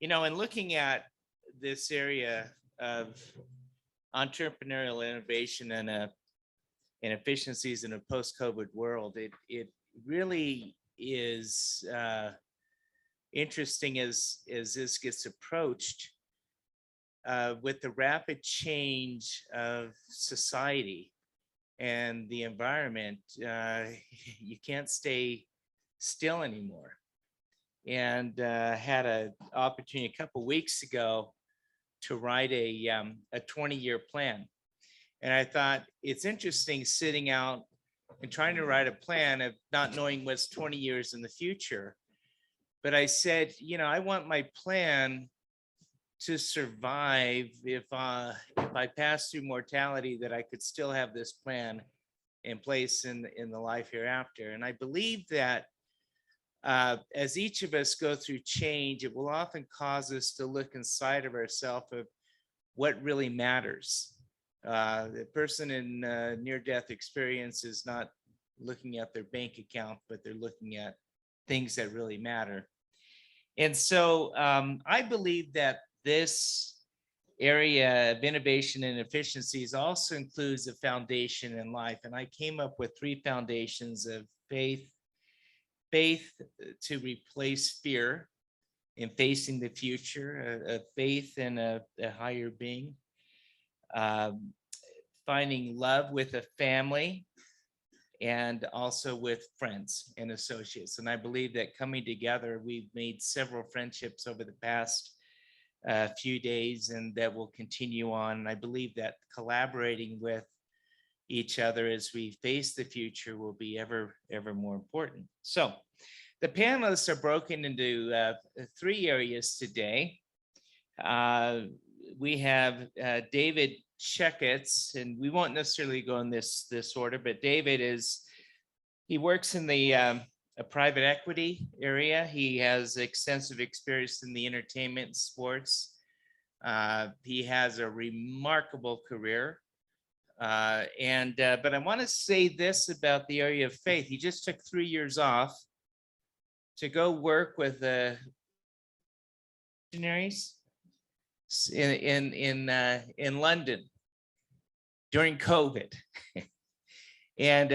In looking at this area of entrepreneurial innovation and efficiencies in a post-COVID world, it really is interesting as this gets approached with the rapid change of society and the environment. You can't stay still anymore. And had an opportunity a couple weeks ago to write a 20-year plan. And I thought it's interesting sitting out and trying to write a plan of not knowing what's 20 years in the future. But I said, I want my plan to survive if I pass through mortality, that I could still have this plan in place in the life hereafter. And I believe that as each of us go through change, it will often cause us to look inside of ourselves of what really matters. The person in near-death experience is not looking at their bank account, but they're looking at things that really matter. And so I believe that this area of innovation and efficiencies also includes a foundation in life. And I came up with 3 foundations of faith to replace fear in facing the future, a faith in a higher being, finding love with a family, and also with friends and associates. And I believe that coming together, we've made several friendships over the past few days, and that will continue on. And I believe that collaborating with each other as we face the future will be ever more important. So the panelists are broken into 3 areas today. We have David Checketts, and we won't necessarily go in this order, but David he works in the a private equity area. He has extensive experience in the entertainment and sports. He has a remarkable career. But I want to say this about the area of faith. He just took 3 years off to go work with missionaries in London during COVID and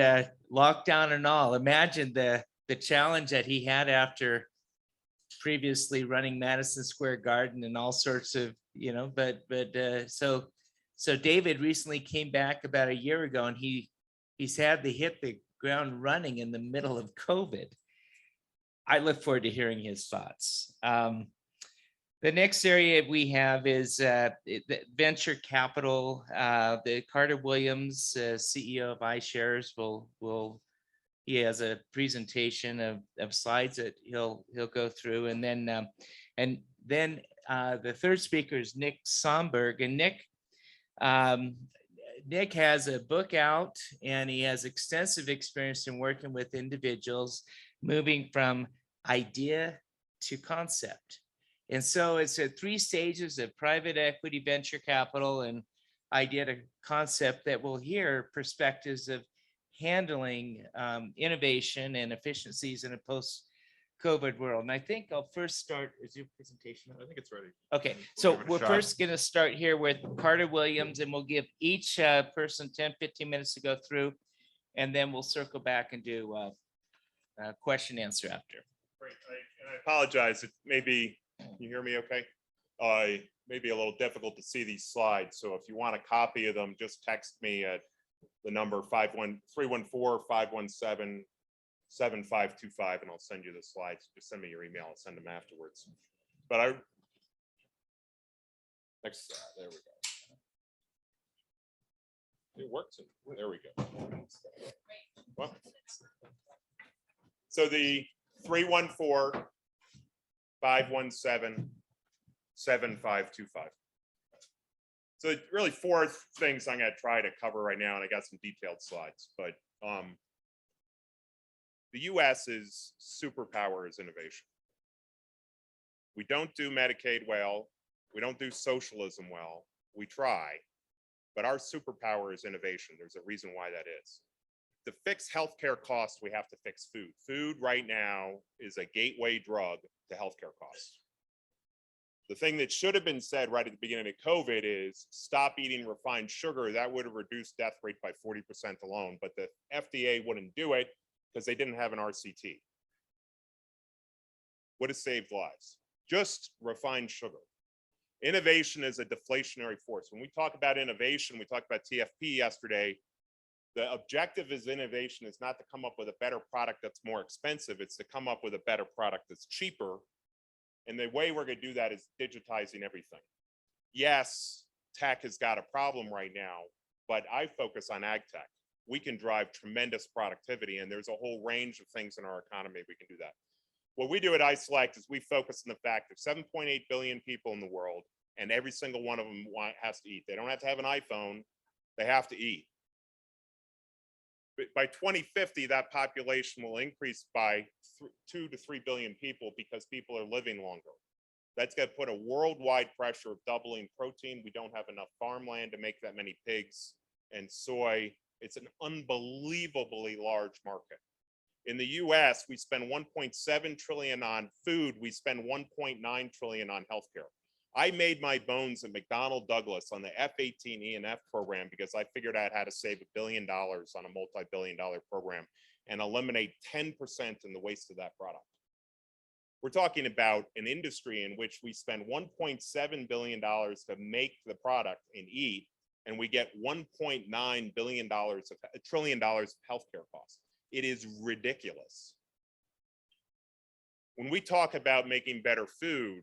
lockdown and all. Imagine the challenge that he had after previously running Madison Square Garden and all sorts of, so David recently came back about a year ago, and he's had to hit the ground running in the middle of COVID. I look forward to hearing his thoughts. The next area we have is venture capital. The Carter Williams, CEO of iShares, he has a presentation of slides that he'll go through, and then the third speaker is Nick Sonnenberg, and Nick has a book out, and he has extensive experience in working with individuals moving from idea to concept. And so it's at 3 stages of private equity, venture capital, and idea to concept that we'll hear perspectives of handling innovation and efficiencies in a post-COVID world. And I think I'll first start. Is your presentation? I think it's ready. Okay, so we're first going to start here with Carter Williams, and we'll give each person 10-15 minutes to go through, and then we'll circle back and do a question answer after. Great. I apologize. It may be, you hear me okay? May be a little difficult to see these slides. So if you want a copy of them, just text me at the number 314-517-7525, and I'll send you the slides. Just send me your email. I'll send them afterwards. But next, there we go. It works. There we go. Well, so the 314-517-7525. So really 4 things I'm going to try to cover right now, and I got some detailed slides. But the U.S.'s superpower is innovation. We don't do Medicaid well. We don't do socialism well. We try, but our superpower is innovation. There's a reason why that is. To fix healthcare costs, we have to fix food. Food right now is a gateway drug to healthcare costs. The thing that should have been said right at the beginning of COVID is stop eating refined sugar. That would have reduced death rate by 40% alone, but the FDA wouldn't do it because they didn't have an RCT. Would have saved lives. Just refined sugar. Innovation is a deflationary force. When we talk about innovation, we talked about TFP yesterday. The objective is innovation is not to come up with a better product that's more expensive. It's to come up with a better product that's cheaper. And the way we're going to do that is digitizing everything. Yes, tech has got a problem right now, but I focus on ag tech. We can drive tremendous productivity, and there's a whole range of things in our economy we can do that. What we do at iSelect is we focus on the fact that 7.8 billion people in the world, and every single one of them has to eat. They don't have to have an iPhone, they have to eat. But by 2050, that population will increase by 2 to 3 billion people because people are living longer. That's going to put a worldwide pressure of doubling protein. We don't have enough farmland to make that many pigs and soy. It's an unbelievably large market. In the US, we spend 1.7 trillion on food. We spend 1.9 trillion on healthcare. I made my bones at McDonnell Douglas on the F-18 E&F program because I figured out how to save $1 billion on a multi-billion-dollar program and eliminate 10% in the waste of that product. We're talking about an industry in which we spend $1.7 billion to make the product and eat, and we get $1.9 billion of $1 trillion of healthcare costs. It is ridiculous. When we talk about making better food,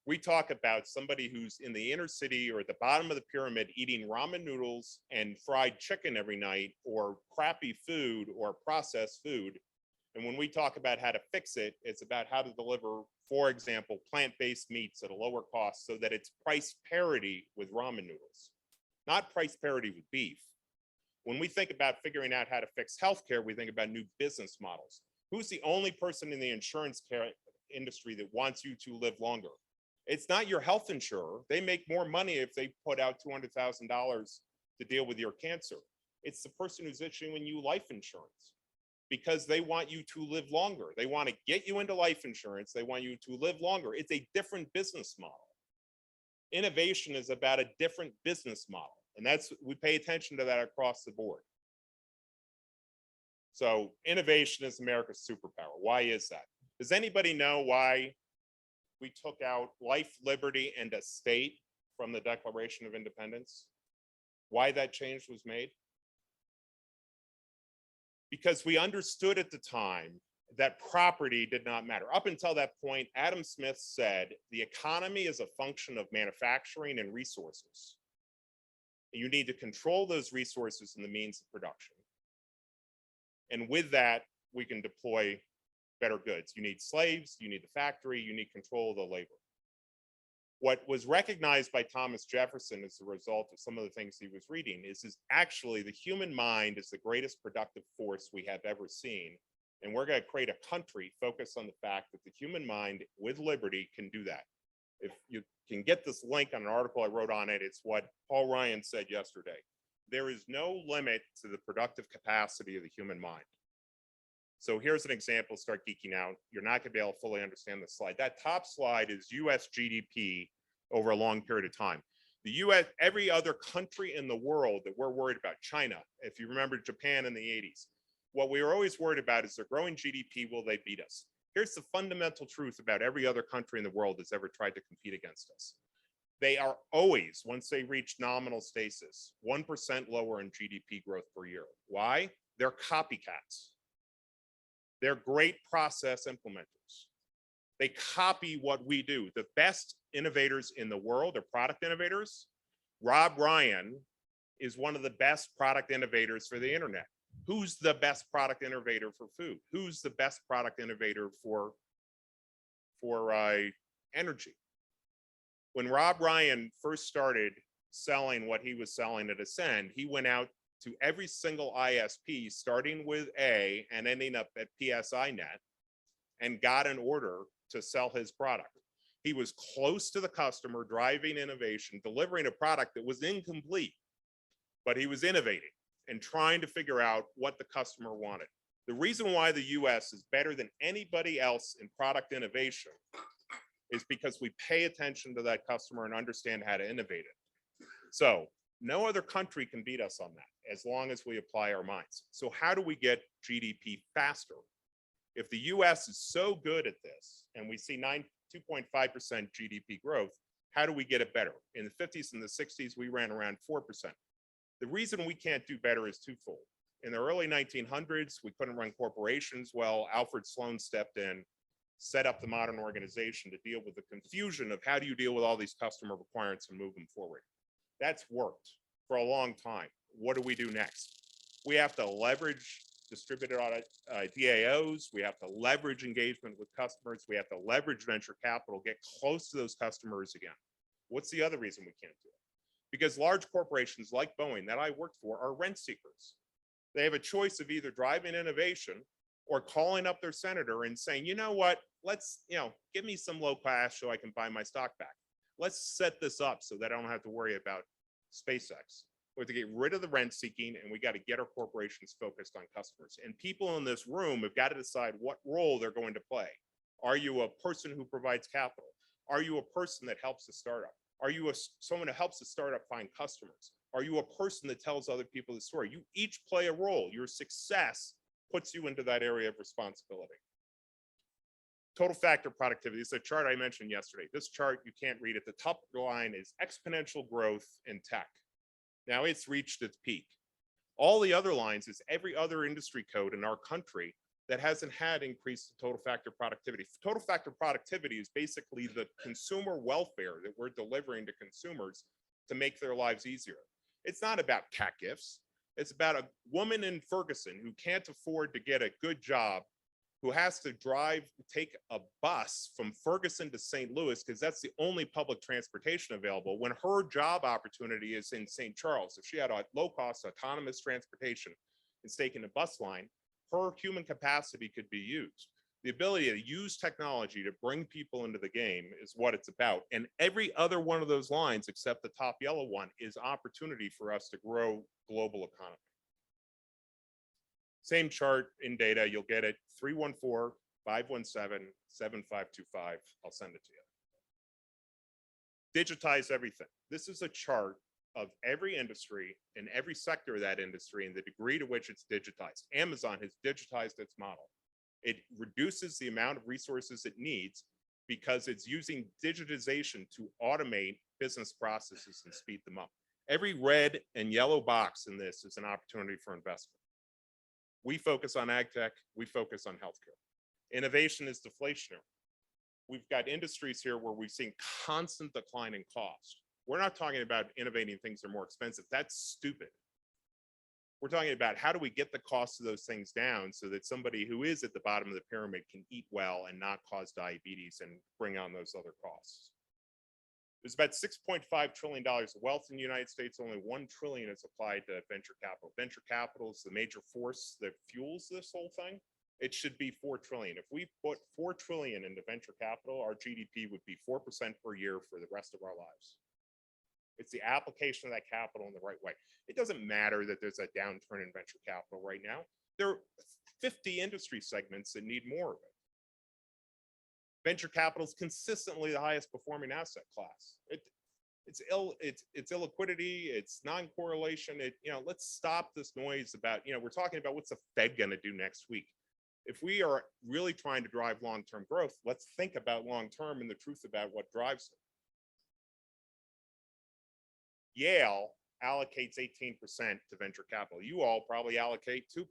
we talk about somebody who's in the inner city or at the bottom of the pyramid eating ramen noodles and fried chicken every night, or crappy food or processed food. And when we talk about how to fix it, it's about how to deliver, for example, plant-based meats at a lower cost so that it's price parity with ramen noodles, not price parity with beef. When we think about figuring out how to fix healthcare, we think about new business models. Who's the only person in the insurance care industry that wants you to live longer? It's not your health insurer. They make more money if they put out $200,000 to deal with your cancer. It's the person who's issuing you life insurance because they want you to live longer. They want to get you into life insurance. They want you to live longer. It's a different business model. Innovation is about a different business model. And we pay attention to that across the board. So innovation is America's superpower. Why is that? Does anybody know why we took out life, liberty, and estate from the Declaration of Independence? Why that change was made? Because we understood at the time that property did not matter. Up until that point, Adam Smith said the economy is a function of manufacturing and resources. You need to control those resources and the means of production. And with that, we can deploy better goods. You need slaves, you need the factory, you need control of the labor. What was recognized by Thomas Jefferson as a result of some of the things he was reading is actually the human mind is the greatest productive force we have ever seen. And we're going to create a country focused on the fact that the human mind with liberty can do that. If you can get this link on an article I wrote on it, it's what Paul Ryan said yesterday. There is no limit to the productive capacity of the human mind. So here's an example, start geeking out. You're not gonna be able to fully understand the slide. That top slide is US GDP over a long period of time. The US, every other country in the world that we're worried about, China, if you remember Japan in the 80s, what we were always worried about is they're growing GDP, will they beat us? Here's the fundamental truth about every other country in the world that's ever tried to compete against us. They are always, once they reach nominal stasis, 1% lower in GDP growth per year. Why? They're copycats. They're great process implementers. They copy what we do. The best innovators in the world are product innovators. Rob Ryan is one of the best product innovators for the internet. Who's the best product innovator for food? Who's the best product innovator for energy? When Rob Ryan first started selling what he was selling at Ascend, he went out to every single ISP, starting with A and ending up at PSINet, and got an order to sell his product. He was close to the customer, driving innovation, delivering a product that was incomplete, but he was innovating and trying to figure out what the customer wanted. The reason why the US is better than anybody else in product innovation is because we pay attention to that customer and understand how to innovate it. So no other country can beat us on that as long as we apply our minds. So how do we get GDP faster? If the US is so good at this and we see 2.5% GDP growth, how do we get it better? In the 50s and the 60s, we ran around 4%. The reason we can't do better is twofold. In the early 1900s, we couldn't run corporations well. Alfred Sloan stepped in, set up the modern organization to deal with the confusion of how do you deal with all these customer requirements and move them forward. That's worked for a long time. What do we do next? We have to leverage distributed audit DAOs. We have to leverage engagement with customers. We have to leverage venture capital, get close to those customers again. What's the other reason we can't do it? Because large corporations like Boeing that I worked for are rent seekers. They have a choice of either driving innovation or calling up their senator and saying, you know what, let's, give me some low cash so I can buy my stock back. Let's set this up so that I don't have to worry about SpaceX. We have to get rid of the rent seeking, and we got to get our corporations focused on customers. And people in this room have got to decide what role they're going to play. Are you a person who provides capital? Are you a person that helps the startup? Are you someone who helps the startup find customers? Are you a person that tells other people the story? You each play a role. Your success puts you into that area of responsibility. Total factor productivity is a chart I mentioned yesterday. This chart, you can't read it. The top line is exponential growth in tech. Now it's reached its peak. All the other lines is every other industry code in our country that hasn't had increased total factor productivity. Total factor productivity is basically the consumer welfare that we're delivering to consumers to make their lives easier. It's not about cat gifts. It's about a woman in Ferguson who can't afford to get a good job, who has to take a bus from Ferguson to St. Louis because that's the only public transportation available, when her job opportunity is in St. Charles. If she had a low-cost autonomous transportation and taking a bus line, her human capacity could be used. The ability to use technology to bring people into the game is what it's about. And every other one of those lines, except the top yellow one, is opportunity for us to grow global economy. Same chart in data, you'll get it, 314-517-7525. I'll send it to you. Digitize everything. This is a chart of every industry and every sector of that industry and the degree to which it's digitized. Amazon has digitized its model. It reduces the amount of resources it needs because it's using digitization to automate business processes and speed them up. Every red and yellow box in this is an opportunity for investment. We focus on ag tech, we focus on healthcare. Innovation is deflationary. We've got industries here where we've seen constant decline in cost. We're not talking about innovating things that are more expensive. That's stupid. We're talking about how do we get the cost of those things down so that somebody who is at the bottom of the pyramid can eat well and not cause diabetes and bring on those other costs. There's about $6.5 trillion of wealth in the United States. Only $1 trillion is applied to venture capital. Venture capital is the major force that fuels this whole thing. It should be $4 trillion. If we put $4 trillion into venture capital, our GDP would be 4% per year for the rest of our lives. It's the application of that capital in the right way. It doesn't matter that there's a downturn in venture capital right now. There are 50 industry segments that need more of it. Venture capital is consistently the highest performing asset class. It's illiquidity, it's non-correlation. Let's stop this noise about, we're talking about what's the Fed going to do next week. If we are really trying to drive long-term growth, let's think about long-term and the truth about what drives it. Yale allocates 18% to venture capital. You all probably allocate 2%.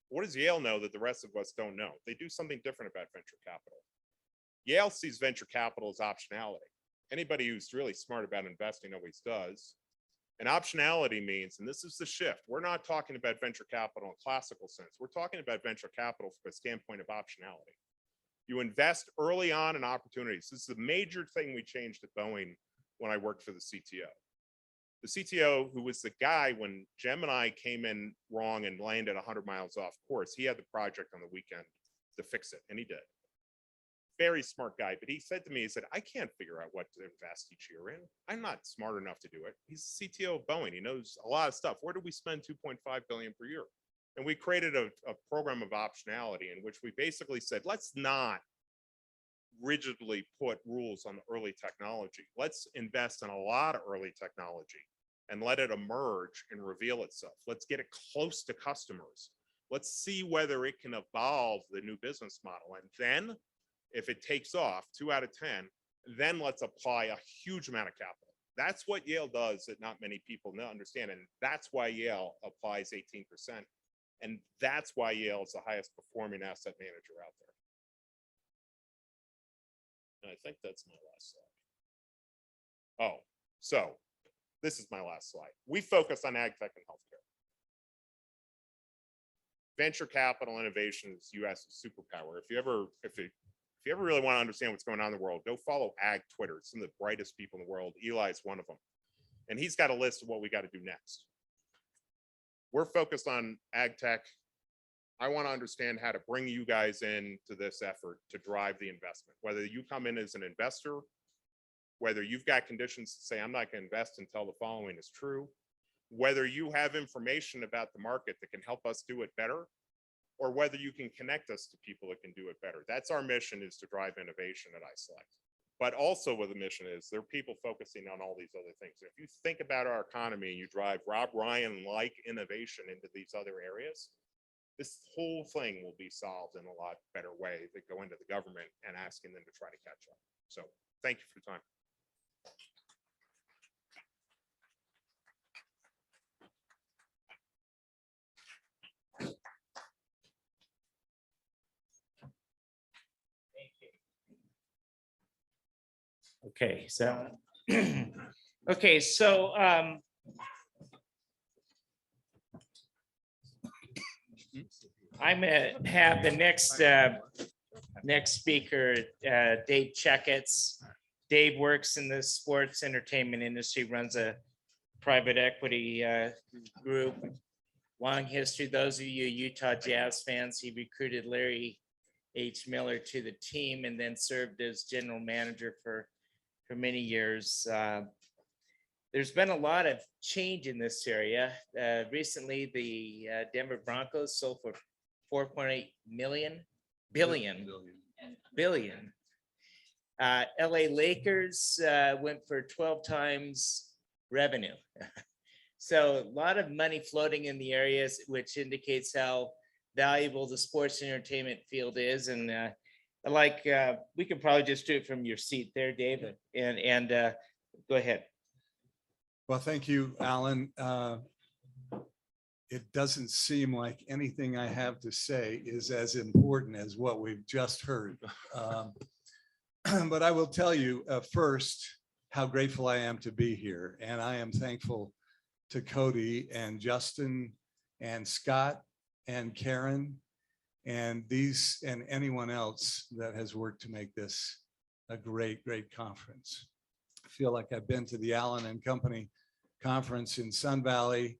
What does Yale know that the rest of us don't know? They do something different about venture capital. Yale sees venture capital as optionality. Anybody who's really smart about investing always does. And optionality means, and this is the shift, we're not talking about venture capital in a classical sense. We're talking about venture capital from a standpoint of optionality. You invest early on in opportunities. This is the major thing we changed at Boeing when I worked for the CTO. The CTO, who was the guy when Gemini came in wrong and landed 100 miles off course, he had the project on the weekend to fix it, and he did. Very smart guy, but he said to me, he said, I can't figure out what to invest each year in. I'm not smart enough to do it. He's the CTO of Boeing. He knows a lot of stuff. Where do we spend $2.5 billion per year? And we created a program of optionality in which we basically said, let's not rigidly put rules on the early technology. Let's invest in a lot of early technology and let it emerge and reveal itself. Let's get it close to customers. Let's see whether it can evolve the new business model. And then if it takes off 2 out of 10, then let's apply a huge amount of capital. That's what Yale does that not many people understand. And that's why Yale applies 18%. And that's why Yale is the highest performing asset manager out there. And I think that's my last slide. Oh, so this is my last slide. We focus on ag tech and healthcare. Venture capital innovation is U.S.'s superpower. If you ever really want to understand what's going on in the world, go follow ag Twitter. Some of the brightest people in the world. Eli's one of them. And he's got a list of what we got to do next. We're focused on ag tech. I want to understand how to bring you guys into this effort to drive the investment, whether you come in as an investor, whether you've got conditions to say, I'm not going to invest until the following is true, whether you have information about the market that can help us do it better, or whether you can connect us to people that can do it better. That's our mission, is to drive innovation at iSelect. But also what the mission is, there are people focusing on all these other things. If you think about our economy and you drive Rob Ryan-like innovation into these other areas, this whole thing will be solved in a lot better way than go into the government and asking them to try to catch up. So thank you for your time. Okay, so okay, so I'm gonna have the next speaker, Dave Checketts. Dave works in the sports entertainment industry, runs a private equity group. Long history. Those of you Utah Jazz fans, he recruited Larry H. Miller to the team and then served as general manager for many years. There's been a lot of change in this area. Recently, the Denver Broncos sold for 4.8 billion. LA Lakers went for 12 times revenue. So a lot of money floating in the areas, which indicates how valuable the sports entertainment field is. And we could probably just do it from your seat there, David, and go ahead. Well, thank you, Alan. It doesn't seem like anything I have to say is as important as what we've just heard. But I will tell you first how grateful I am to be here. And I am thankful to Cody and Justin and Scott and Karen and anyone else that has worked to make this a great conference. I feel like I've been to the Allen and Company conference in Sun Valley,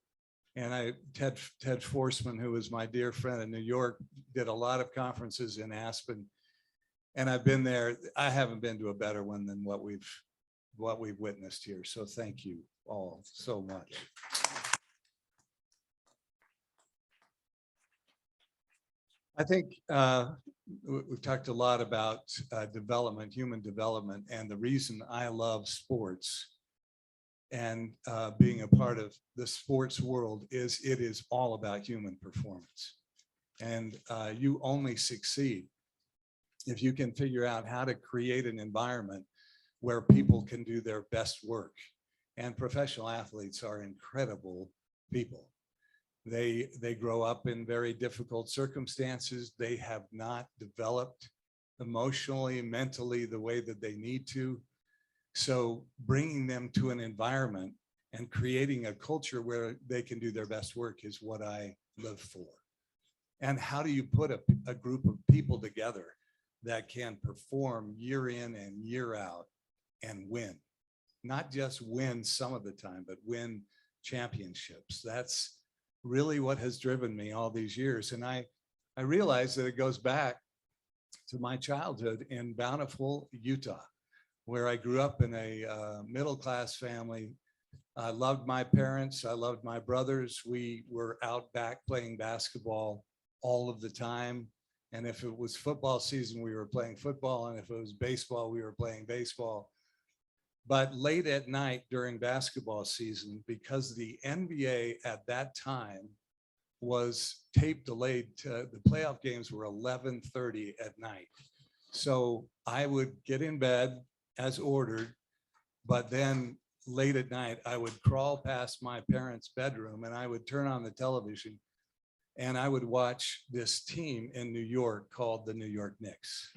and Ted Forsman, who was my dear friend in New York, did a lot of conferences in Aspen, and I've been there. I haven't been to a better one than what we've witnessed here. So thank you all so much. I think we've talked a lot about development, human development, and the reason I love sports and being a part of the sports world is it is all about human performance. And you only succeed if you can figure out how to create an environment where people can do their best work. And professional athletes are incredible people. They grow up in very difficult circumstances. They have not developed emotionally, mentally the way that they need to. So bringing them to an environment and creating a culture where they can do their best work is what I live for. And how do you put a group of people together that can perform year in and year out and win? Not just win some of the time, but win championships. That's really what has driven me all these years. And I realize that it goes back to my childhood in Bountiful, Utah, where I grew up in a middle-class family. I loved my parents. I loved my brothers. We were out back playing basketball all of the time. And if it was football season, we were playing football. And if it was baseball, we were playing baseball. But late at night during basketball season, because the NBA at that time was tape delayed, the playoff games were 11:30 at night. So I would get in bed as ordered, but then late at night, I would crawl past my parents' bedroom and I would turn on the television and I would watch this team in New York called the New York Knicks.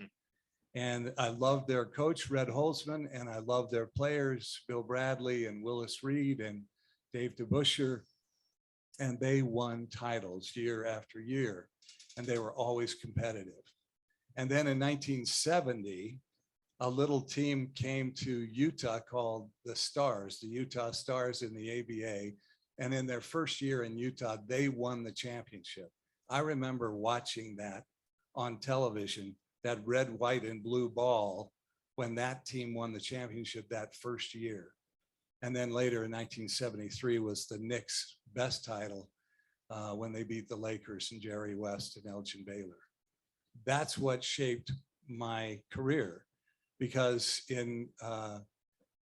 And I loved their coach, Red Holzman, and I loved their players, Bill Bradley and Willis Reed and Dave DeBusschere. And they won titles year after year, and they were always competitive. And then in 1970, a little team came to Utah called the Stars, the Utah Stars in the ABA. And in their first year in Utah, they won the championship. I remember watching that on television, that red, white, and blue ball, when that team won the championship that first year. And then later in 1973 was the Knicks' best title when they beat the Lakers and Jerry West and Elgin Baylor. That's what shaped my career, because in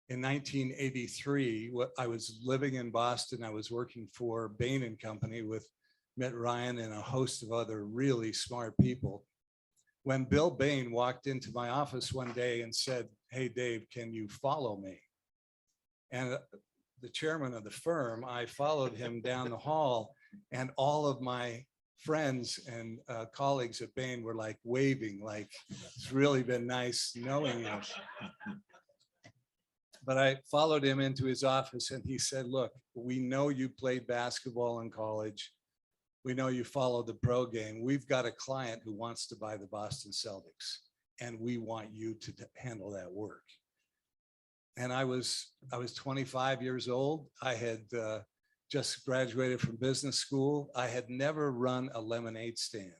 1983, I was living in Boston. I was working for Bain and Company with Mitt Ryan and a host of other really smart people. When Bill Bain walked into my office one day and said, "Hey, Dave, can you follow me?" And the chairman of the firm, I followed him down the hall, and all of my friends and colleagues at Bain were like waving, like, it's really been nice knowing you. But I followed him into his office and he said, "Look, we know you played basketball in college. We know you followed the pro game. We've got a client who wants to buy the Boston Celtics, and we want you to handle that work." And I was 25 years old. I had just graduated from business school. I had never run a lemonade stand.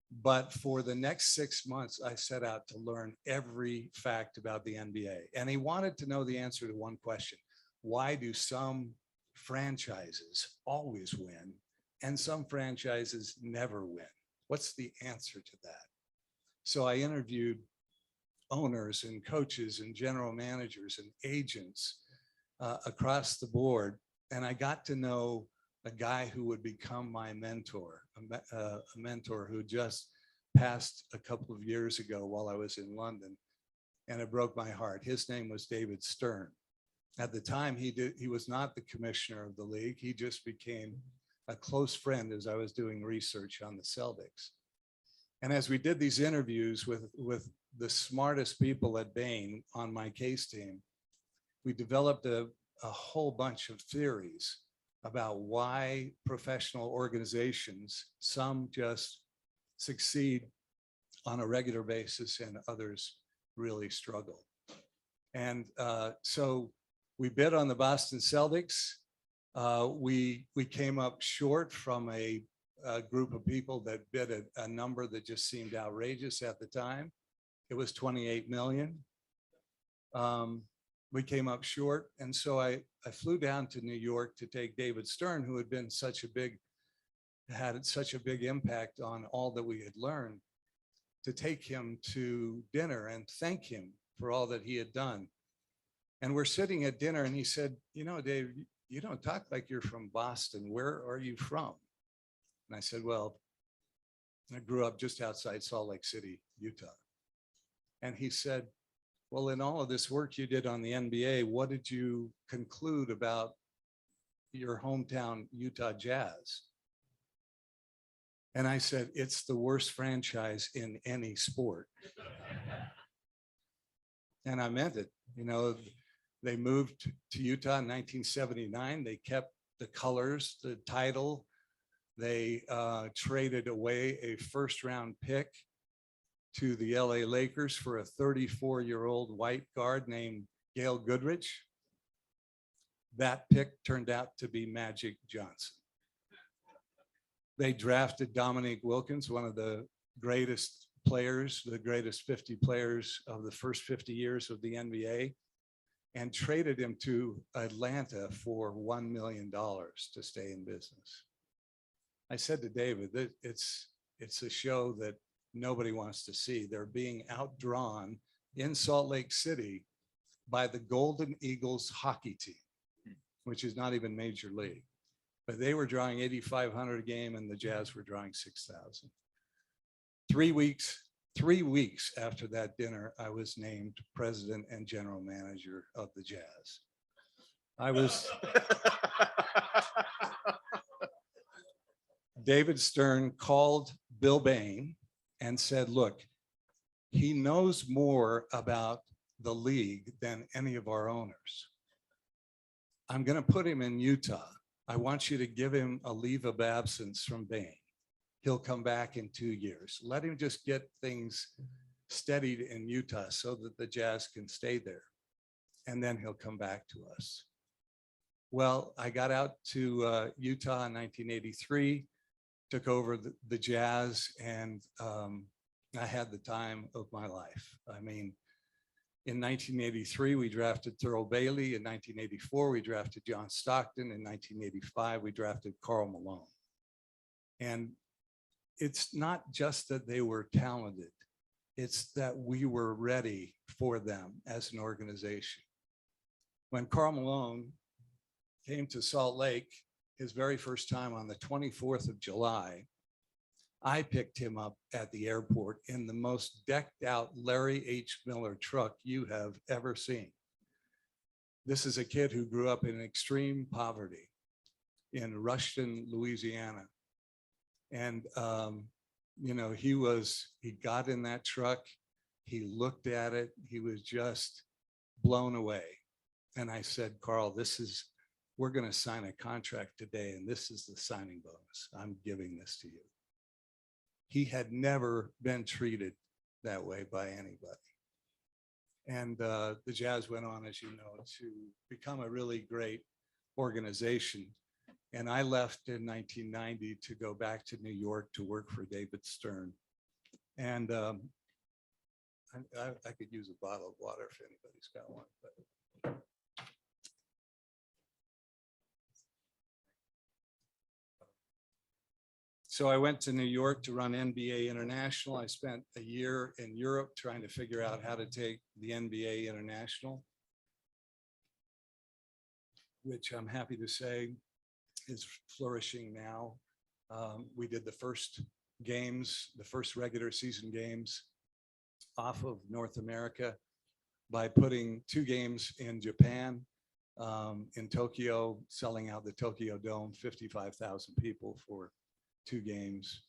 But for the next 6 months, I set out to learn every fact about the NBA. And he wanted to know the answer to one question: why do some franchises always win and some franchises never win? What's the answer to that? So I interviewed owners and coaches and general managers and agents across the board. And I got to know a guy who would become my mentor, a mentor who just passed a couple of years ago while I was in London. And it broke my heart. His name was David Stern. At the time, he was not the commissioner of the league. He just became a close friend as I was doing research on the Celtics. And as we did these interviews with the smartest people at Bain on my case team, we developed a whole bunch of theories about why professional organizations, some just succeed on a regular basis and others really struggle. And so we bid on the Boston Celtics. We came up short from a group of people that bid a number that just seemed outrageous at the time. It was 28 million. We came up short. And so I flew down to New York to take David Stern, who had been had such a big impact on all that we had learned, to take him to dinner and thank him for all that he had done. And we're sitting at dinner and he said, "You know, Dave, you don't talk like you're from Boston. Where are you from?" And I said, "Well, I grew up just outside Salt Lake City, Utah." And he said, "Well, in all of this work you did on the NBA, what did you conclude about your hometown Utah Jazz?" And I said, "It's the worst franchise in any sport." And I meant it. You know, they moved to Utah in 1979. They kept the colors, the title. They traded away a first-round pick to the LA Lakers for a 34-year-old white guard named Gail Goodrich. That pick turned out to be Magic Johnson. They drafted Dominique Wilkins, one of the greatest players, the greatest 50 players of the first 50 years of the NBA, and traded him to Atlanta for $1 million to stay in business. I said to David that it's It's a show that nobody wants to see. They're being outdrawn in Salt Lake City by the Golden Eagles hockey team, which is not even Major League. But they were drawing 8,500 a game and the Jazz were drawing 6,000. 3 weeks after that dinner, I was named president and general manager of the Jazz. David Stern called Bill Bain and said, look, he knows more about the league than any of our owners. I'm going to put him in Utah. I want you to give him a leave of absence from Bain. He'll come back in 2 years. Let him just get things steadied in Utah so that the Jazz can stay there. And then he'll come back to us. Well, I got out to Utah in 1983, took over the Jazz, and I had the time of my life. I mean, in 1983, we drafted Thurl Bailey. In 1984, we drafted John Stockton. In 1985, we drafted Karl Malone. And it's not just that they were talented, it's that we were ready for them as an organization. When Karl Malone came to Salt Lake, his very first time on the 24th of July, I picked him up at the airport in the most decked out Larry H. Miller truck you have ever seen. This is a kid who grew up in extreme poverty in Rushton, Louisiana. And, you know, he got in that truck, he looked at it, he was just blown away. And I said, Karl, we're going to sign a contract today, and this is the signing bonus. I'm giving this to you. He had never been treated that way by anybody. And the Jazz went on, as you know, to become a really great organization. And I left in 1990 to go back to New York to work for David Stern. And I could use a bottle of water if anybody's got one. But. So I went to New York to run NBA International. I spent a year in Europe trying to figure out how to take the NBA International, which I'm happy to say is flourishing now. We did the first games, the first regular season games off of North America by putting 2 games in Japan, in Tokyo, selling out the Tokyo Dome, 55,000 people for 2 games.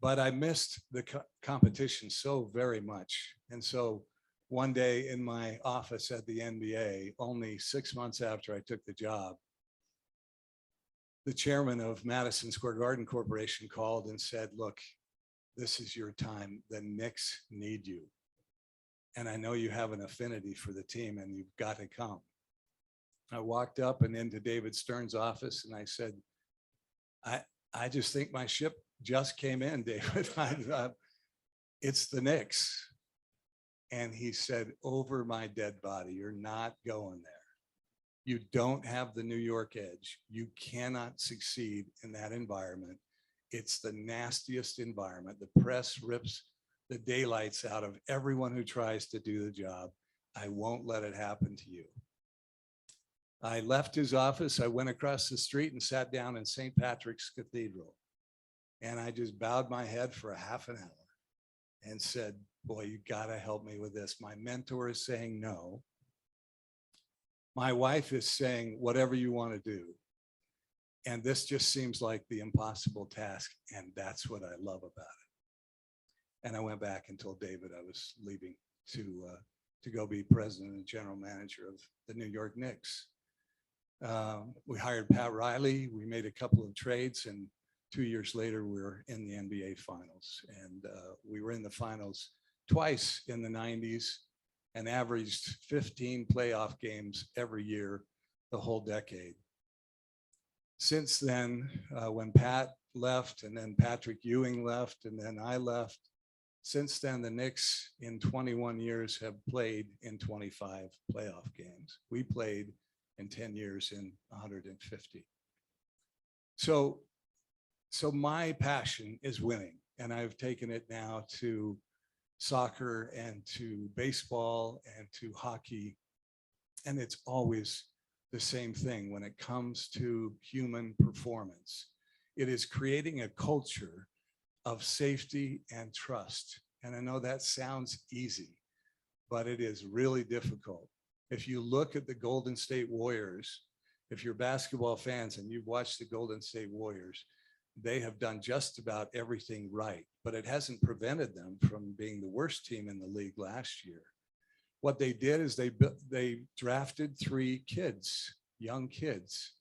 But I missed the competition so very much. And so one day in my office at the NBA, only 6 months after I took the job, the chairman of Madison Square Garden Corporation called and said, look, this is your time. The Knicks need you. And I know you have an affinity for the team and you've got to come. I walked up and into David Stern's office and I said, I just think my ship just came in, David. It's the Knicks. And he said, over my dead body, you're not going there. You don't have the New York edge. You cannot succeed in that environment. It's the nastiest environment. The press rips the daylights out of everyone who tries to do the job. I won't let it happen to you. I left his office. I went across the street and sat down in St. Patrick's Cathedral. And I just bowed my head for a half an hour and said, boy, you got to help me with this. My mentor is saying no. My wife is saying, whatever you want to do. And this just seems like the impossible task. And that's what I love about it. And I went back and told David I was leaving to go be president and general manager of the New York Knicks. We hired Pat Riley. We made a couple of trades, and 2 years later, we were in the NBA finals. And we were in the finals twice in the 90s and averaged 15 playoff games every year, the whole decade. Since then, when Pat left and then Patrick Ewing left and then I left, since then, the Knicks in 21 years have played in 25 playoff games. We played in 10 years in 150. So my passion is winning. And I've taken it now to soccer and to baseball and to hockey. And it's always the same thing when it comes to human performance. It is creating a culture of safety and trust. And I know that sounds easy, but it is really difficult. If you look at the Golden State Warriors, if you're basketball fans and you've watched the Golden State Warriors, they have done just about everything right, but it hasn't prevented them from being the worst team in the league last year. What they did is they drafted 3 kids, young kids,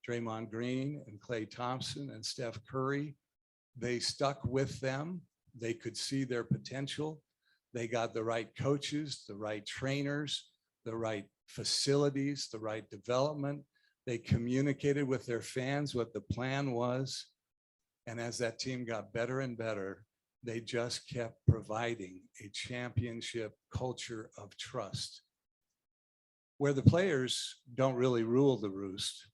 Draymond Green and Klay Thompson and Steph Curry. They stuck with them. They could see their potential. They got the right coaches, the right trainers, the right facilities, the right development. They communicated with their fans what the plan was. And as that team got better and better, they just kept providing a championship culture of trust, where the players don't really rule the roost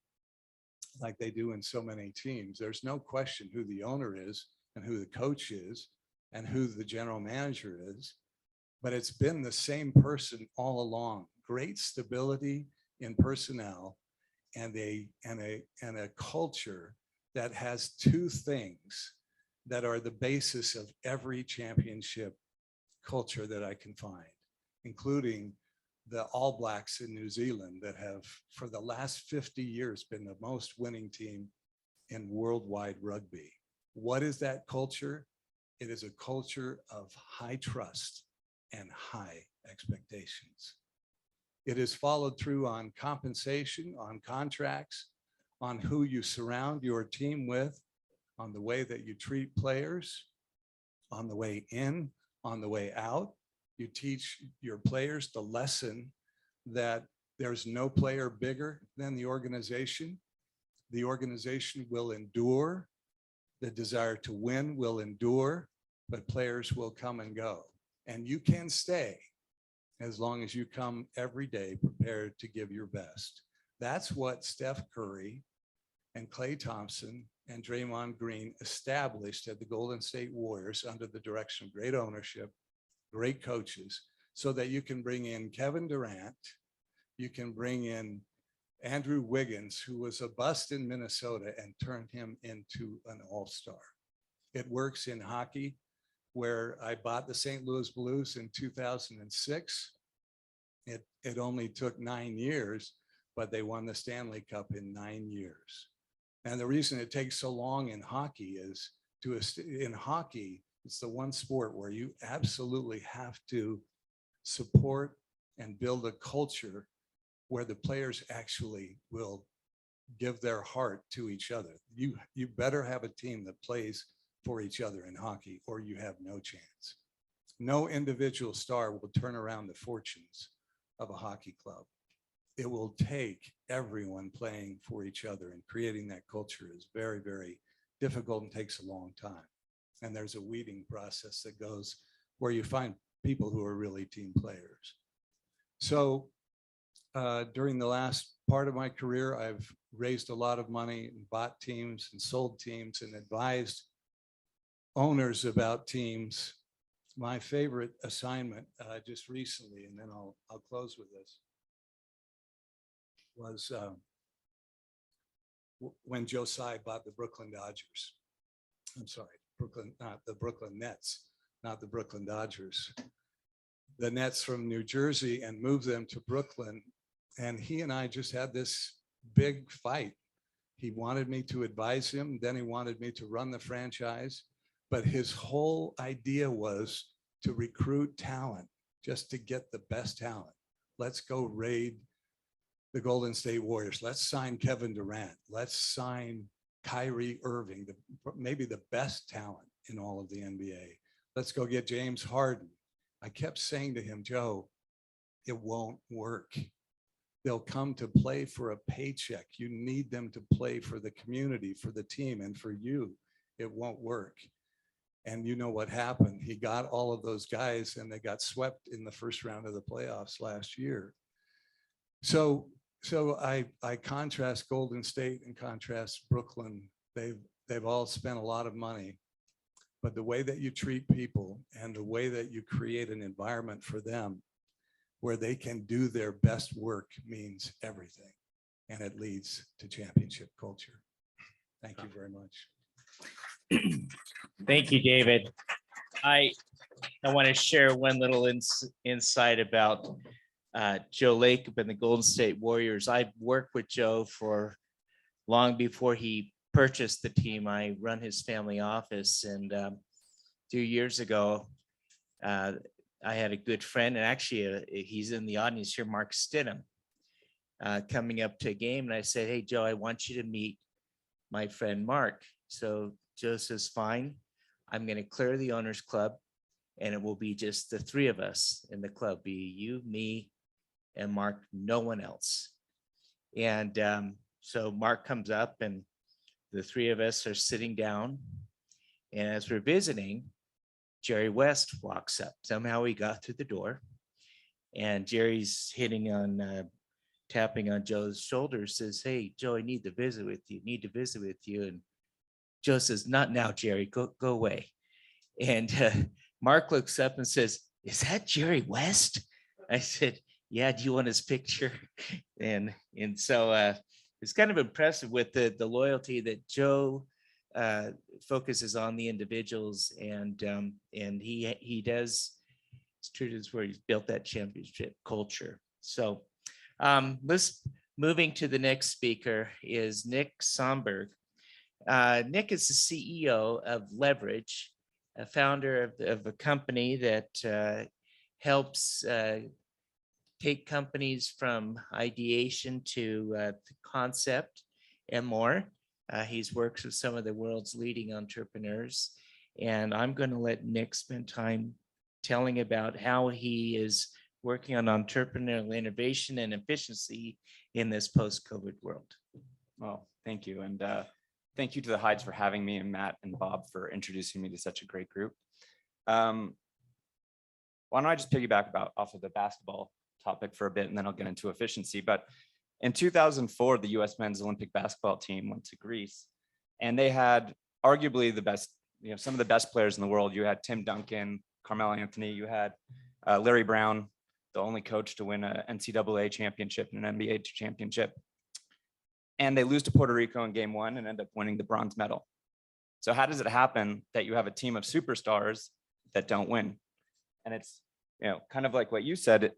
like they do in so many teams. There's no question who the owner is and who the coach is and who the general manager is, but it's been the same person all along. Great stability in personnel and a culture that has 2 things that are the basis of every championship culture that I can find, including the All Blacks in New Zealand that have, for the last 50 years, been the most winning team in worldwide rugby. What is that culture? It is a culture of high trust and high expectations. It is followed through on compensation, on contracts, on who you surround your team with, on the way that you treat players, on the way in, on the way out. You teach your players the lesson that there's no player bigger than the organization. The organization will endure. The desire to win will endure, but players will come and go. And you can stay as long as you come every day prepared to give your best. That's what Steph Curry and Klay Thompson and Draymond Green established at the Golden State Warriors under the direction of great ownership, great coaches, so that you can bring in Kevin Durant, you can bring in Andrew Wiggins, who was a bust in Minnesota, and turn him into an all-star. It works in hockey, where I bought the St. Louis Blues in 2006. It only took 9 years, but they won the Stanley Cup in 9 years. And the reason it takes so long in hockey is in hockey, it's the one sport where you absolutely have to support and build a culture where the players actually will give their heart to each other. You better have a team that plays for each other in hockey, or you have no chance. No individual star will turn around the fortunes of a hockey club. It will take everyone playing for each other, and creating that culture is very, very difficult and takes a long time. And there's a weeding process that goes where you find people who are really team players. So during the last part of my career, I've raised a lot of money and bought teams and sold teams and advised owners about teams. My favorite assignment just recently, and then I'll close with this, was when Joe Tsai bought the Brooklyn Dodgers. I'm sorry, not the Brooklyn Nets, not the Brooklyn Dodgers. The Nets from New Jersey, and moved them to Brooklyn. And he and I just had this big fight. He wanted me to advise him, then he wanted me to run the franchise. But his whole idea was to recruit talent, just to get the best talent. Let's go raid the Golden State Warriors. Let's sign Kevin Durant. Let's sign Kyrie Irving, maybe the best talent in all of the NBA. Let's go get James Harden. I kept saying to him, Joe, it won't work. They'll come to play for a paycheck. You need them to play for the community, for the team, and for you. It won't work. And you know what happened? He got all of those guys, and they got swept in the first round of the playoffs last year. So I contrast Golden State and contrast Brooklyn. They've all spent a lot of money, but the way that you treat people and the way that you create an environment for them where they can do their best work means everything. And it leads to championship culture. Thank you very much. Thank you, David. I want to share one little insight about Joe Lacob and the Golden State Warriors. I've worked with Joe for long before he purchased the team. I run his family office, and 2 years ago, I had a good friend, and actually he's in the audience here, Mark Stidham, coming up to a game, and I said, "Hey, Joe, I want you to meet my friend Mark." So Joe says, "Fine, I'm going to clear the owners club, and it will be just the three of us in the club, be you, me, and Mark, no one else." And so Mark comes up, and the three of us are sitting down, and as we're visiting, Jerry West walks up. Somehow he got through the door, and Jerry's tapping on Joe's shoulder, says, "Hey, Joe, I need to visit with you. And Joe says, "Not now, Jerry, go away." And Mark looks up and says, "Is that Jerry West?" I said, "Yeah, do you want his picture?" And so it's kind of impressive with the loyalty that Joe focuses on the individuals, and he does. It's true to his word. He's built that championship culture. So let's moving to the next speaker is Nick Sonnenberg. Nick is the CEO of Leverage, a founder of a company that helps take companies from ideation to concept and more. He's worked with some of the world's leading entrepreneurs, and I'm going to let Nick spend time telling about how he is working on entrepreneurial innovation and efficiency in this post-COVID world. Well, thank you. And thank you to the Hydes for having me, and Matt and Bob for introducing me to such a great group. Why don't I just piggyback off of the basketball topic for a bit, and then I'll get into efficiency. But in 2004, the US men's Olympic basketball team went to Greece, and they had arguably the best, some of the best players in the world. You had Tim Duncan, Carmelo Anthony, you had Larry Brown, the only coach to win an NCAA championship and an NBA championship. And they lose to Puerto Rico in game one and end up winning the bronze medal. So how does it happen that you have a team of superstars that don't win? And it's, kind of like what you said,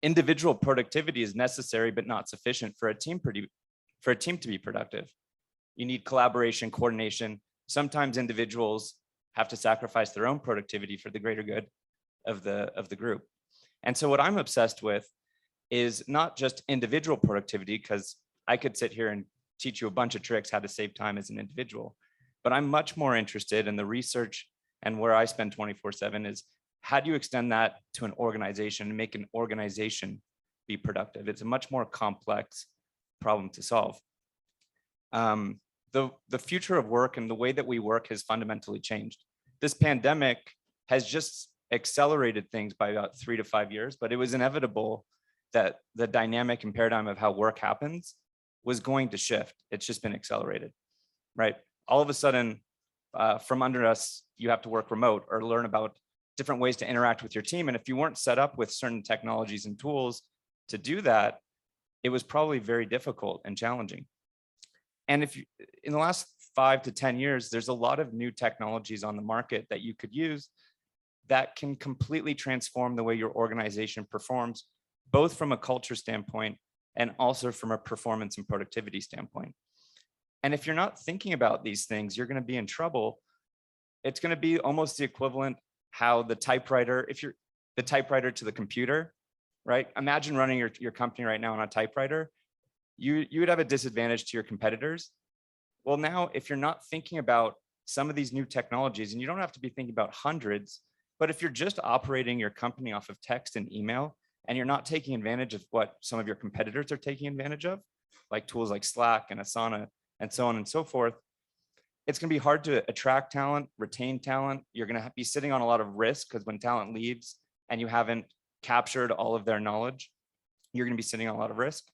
individual productivity is necessary, but not sufficient for a team to be productive. You need collaboration, coordination. Sometimes individuals have to sacrifice their own productivity for the greater good of the group. And so what I'm obsessed with is not just individual productivity, because I could sit here and teach you a bunch of tricks how to save time as an individual, but I'm much more interested in the research, and where I spend 24/7 is how do you extend that to an organization and make an organization be productive? It's a much more complex problem to solve. The future of work and the way that we work has fundamentally changed. This pandemic has just accelerated things by about 3 to 5 years, but it was inevitable that the dynamic and paradigm of how work happens was going to shift. It's just been accelerated, right? All of a sudden, from under us, you have to work remote or learn about different ways to interact with your team. And if you weren't set up with certain technologies and tools to do that, it was probably very difficult and challenging. And if you, in the last 5 to 10 years, there's a lot of new technologies on the market that you could use that can completely transform the way your organization performs, both from a culture standpoint and also from a performance and productivity standpoint. And if you're not thinking about these things, you're going to be in trouble. It's going to be almost the equivalent how the typewriter, if you're the typewriter to the computer, right? Imagine running your company right now on a typewriter. You would have a disadvantage to your competitors. Well, now, if you're not thinking about some of these new technologies, and you don't have to be thinking about hundreds, but if you're just operating your company off of text and email, and you're not taking advantage of what some of your competitors are taking advantage of, like tools like Slack and Asana and so on and so forth, it's going to be hard to attract talent, retain talent. You're going to be sitting on a lot of risk, because when talent leaves and you haven't captured all of their knowledge, you're going to be sitting on a lot of risk.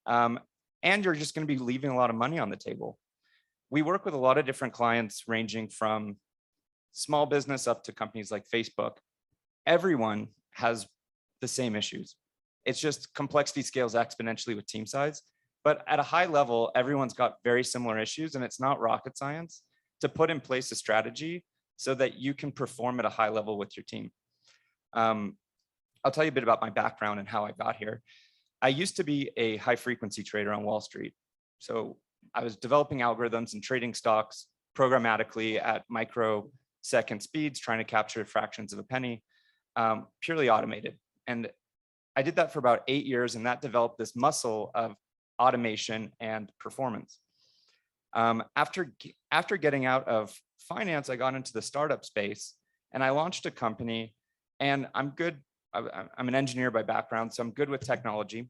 And you're just going to be leaving a lot of money on the table. We work with a lot of different clients, ranging from small business up to companies like Facebook, everyone has the same issues. It's just complexity scales exponentially with team size. But at a high level, everyone's got very similar issues, and it's not rocket science to put in place a strategy so that you can perform at a high level with your team. I'll tell you a bit about my background and how I got here. I used to be a high frequency trader on Wall Street. So I was developing algorithms and trading stocks programmatically at microsecond speeds, trying to capture fractions of a penny, purely automated. And I did that for about 8 years, and that developed this muscle of automation and performance. After getting out of finance, I got into the startup space, and I launched a company. And I'm an engineer by background, so I'm good with technology.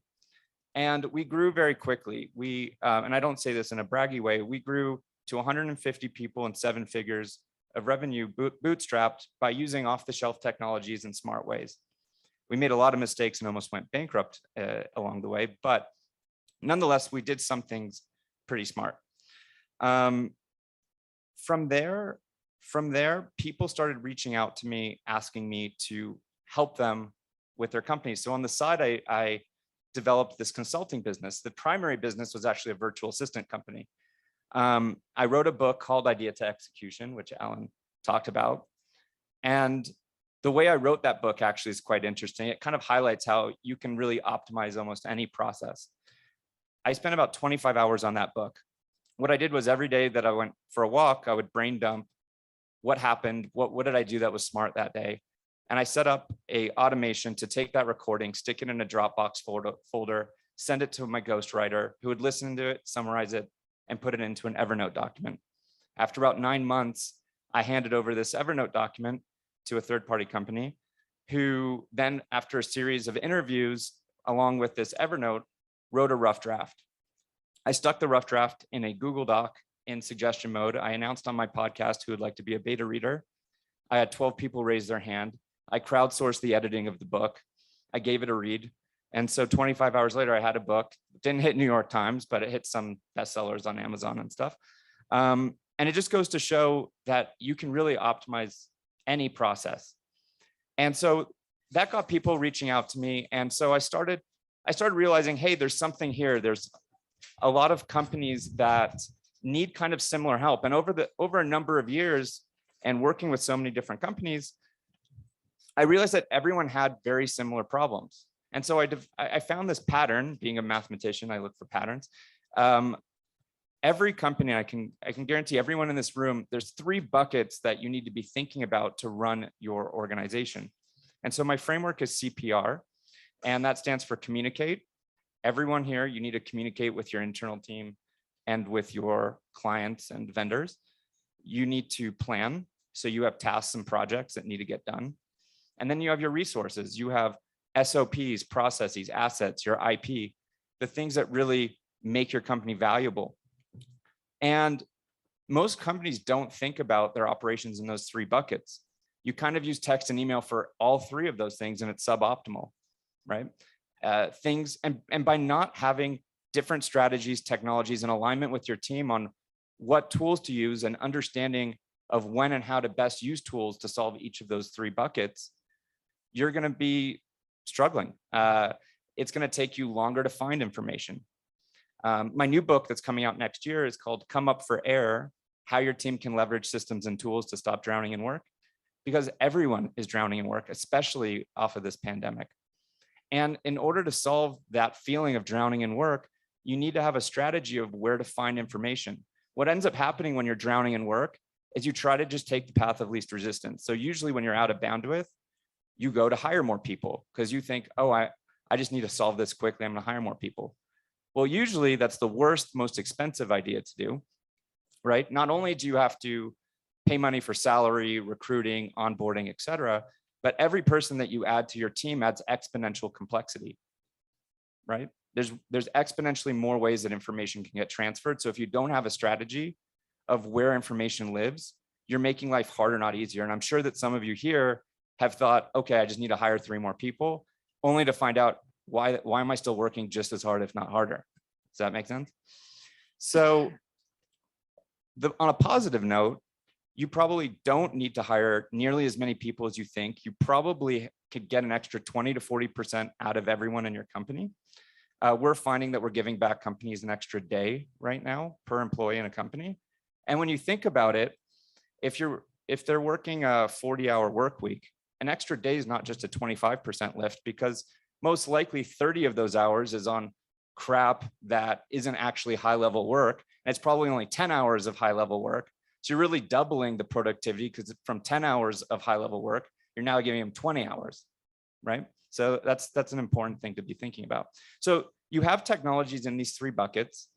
And we grew very quickly. And I don't say this in a braggy way, we grew to 150 people and 7 figures of revenue bootstrapped by using off-the-shelf technologies in smart ways. We made a lot of mistakes and almost went bankrupt along the way, but nonetheless, we did some things pretty smart. From there, people started reaching out to me, asking me to help them with their companies. So on the side, I developed this consulting business. The primary business was actually a virtual assistant company. I wrote a book called Idea to Execution, which Alan talked about. And the way I wrote that book actually is quite interesting. It kind of highlights how you can really optimize almost any process. I spent about 25 hours on that book. What I did was every day that I went for a walk, I would brain dump what happened, what did I do that was smart that day? And I set up a automation to take that recording, stick it in a Dropbox folder, send it to my ghostwriter, who would listen to it, summarize it, and put it into an Evernote document. After about 9 months, I handed over this Evernote document to a third-party company, who then, after a series of interviews, along with this Evernote, wrote a rough draft. I stuck the rough draft in a Google Doc in suggestion mode. I announced on my podcast who would like to be a beta reader. I had 12 people raise their hand. I crowdsourced the editing of the book. I gave it a read. And so 25 hours later, I had a book. It didn't hit New York Times, but it hit some bestsellers on Amazon and stuff. And it just goes to show that you can really optimize any process. And so that got people reaching out to me. And so I started realizing, hey, there's something here. There's a lot of companies that need kind of similar help. And over a number of years and working with so many different companies, I realized that everyone had very similar problems. And so I found this pattern. Being a mathematician, I look for patterns. Every company, I can guarantee everyone in this room, there's 3 buckets that you need to be thinking about to run your organization. And so my framework is CPR, and that stands for communicate. Everyone here, you need to communicate with your internal team and with your clients and vendors. You need to plan. So you have tasks and projects that need to get done. And then you have your resources. You have SOPs, processes, assets, your IP, the things that really make your company valuable. And most companies don't think about their operations in those 3 buckets. You kind of use text and email for all 3 of those things, and it's suboptimal, right? And by not having different strategies, technologies, and alignment with your team on what tools to use and understanding of when and how to best use tools to solve each of those 3 buckets, you're going to be struggling. It's going to take you longer to find information. My new book that's coming out next year is called Come Up for Air: How Your Team Can Leverage Systems and Tools to Stop Drowning in Work, because everyone is drowning in work, especially off of this pandemic. And in order to solve that feeling of drowning in work, you need to have a strategy of where to find information. What ends up happening when you're drowning in work is you try to just take the path of least resistance. So usually when you're out of bandwidth, you go to hire more people because you think, oh, I just need to solve this quickly. I'm going to hire more people. Well, usually that's the worst, most expensive idea to do, right? Not only do you have to pay money for salary, recruiting, onboarding, et cetera, but every person that you add to your team adds exponential complexity, right? There's exponentially more ways that information can get transferred. So if you don't have a strategy of where information lives, you're making life harder, not easier. And I'm sure that some of you here have thought, okay, I just need to hire 3 more people, only to find out why am I still working just as hard, if not harder? Does that make sense? So on a positive note, you probably don't need to hire nearly as many people as you think. You probably could get an extra 20 to 40% out of everyone in your company. We're finding that we're giving back companies an extra day right now per employee in a company. And when you think about it, if they're working a 40-hour work week, an extra day is not just a 25% lift, because most likely 30 of those hours is on crap that isn't actually high level work. And it's probably only 10 hours of high level work. So you're really doubling the productivity, because from 10 hours of high level work, you're now giving them 20 hours, right? So that's an important thing to be thinking about. So you have technologies in these three buckets.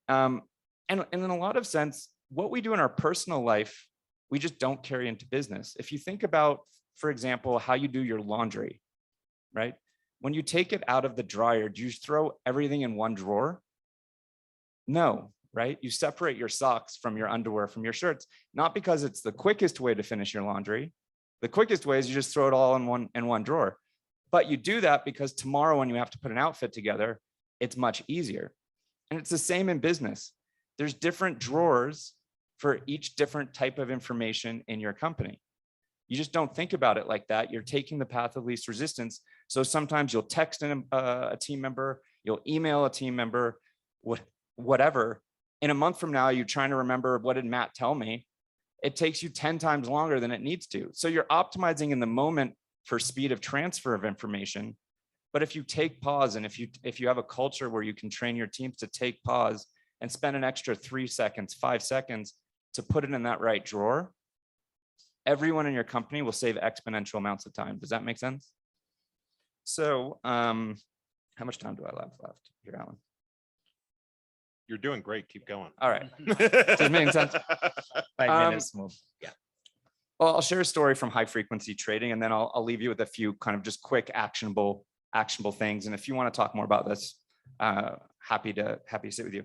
And in a lot of sense, what we do in our personal life, we just don't carry into business. If you think about, for example, how you do your laundry, right? When you take it out of the dryer, do you just throw everything in one drawer? No, right? You separate your socks from your underwear, from your shirts, not because it's the quickest way to finish your laundry. The quickest way is you just throw it all in one drawer. But you do that because tomorrow when you have to put an outfit together, it's much easier. And it's the same in business. There's different drawers for each different type of information in your company. You just don't think about it like that. You're taking the path of least resistance. So sometimes you'll text a team member, you'll email a team member, whatever. In a month from now, you're trying to remember, what did Matt tell me? It takes you 10 times longer than it needs to. So you're optimizing in the moment for speed of transfer of information. But if you take pause, and if you have a culture where you can train your teams to take pause and spend an extra 3 seconds, 5 seconds to put it in that right drawer, everyone in your company will save exponential amounts of time. Does that make sense? So how much time do I have left here, Alan? You're doing great. Keep going. All right. Does it make sense? 5 minutes more. Yeah. Well, I'll share a story from high frequency trading, and then I'll leave you with a few kind of just quick actionable things. And if you want to talk more about this, happy to sit with you.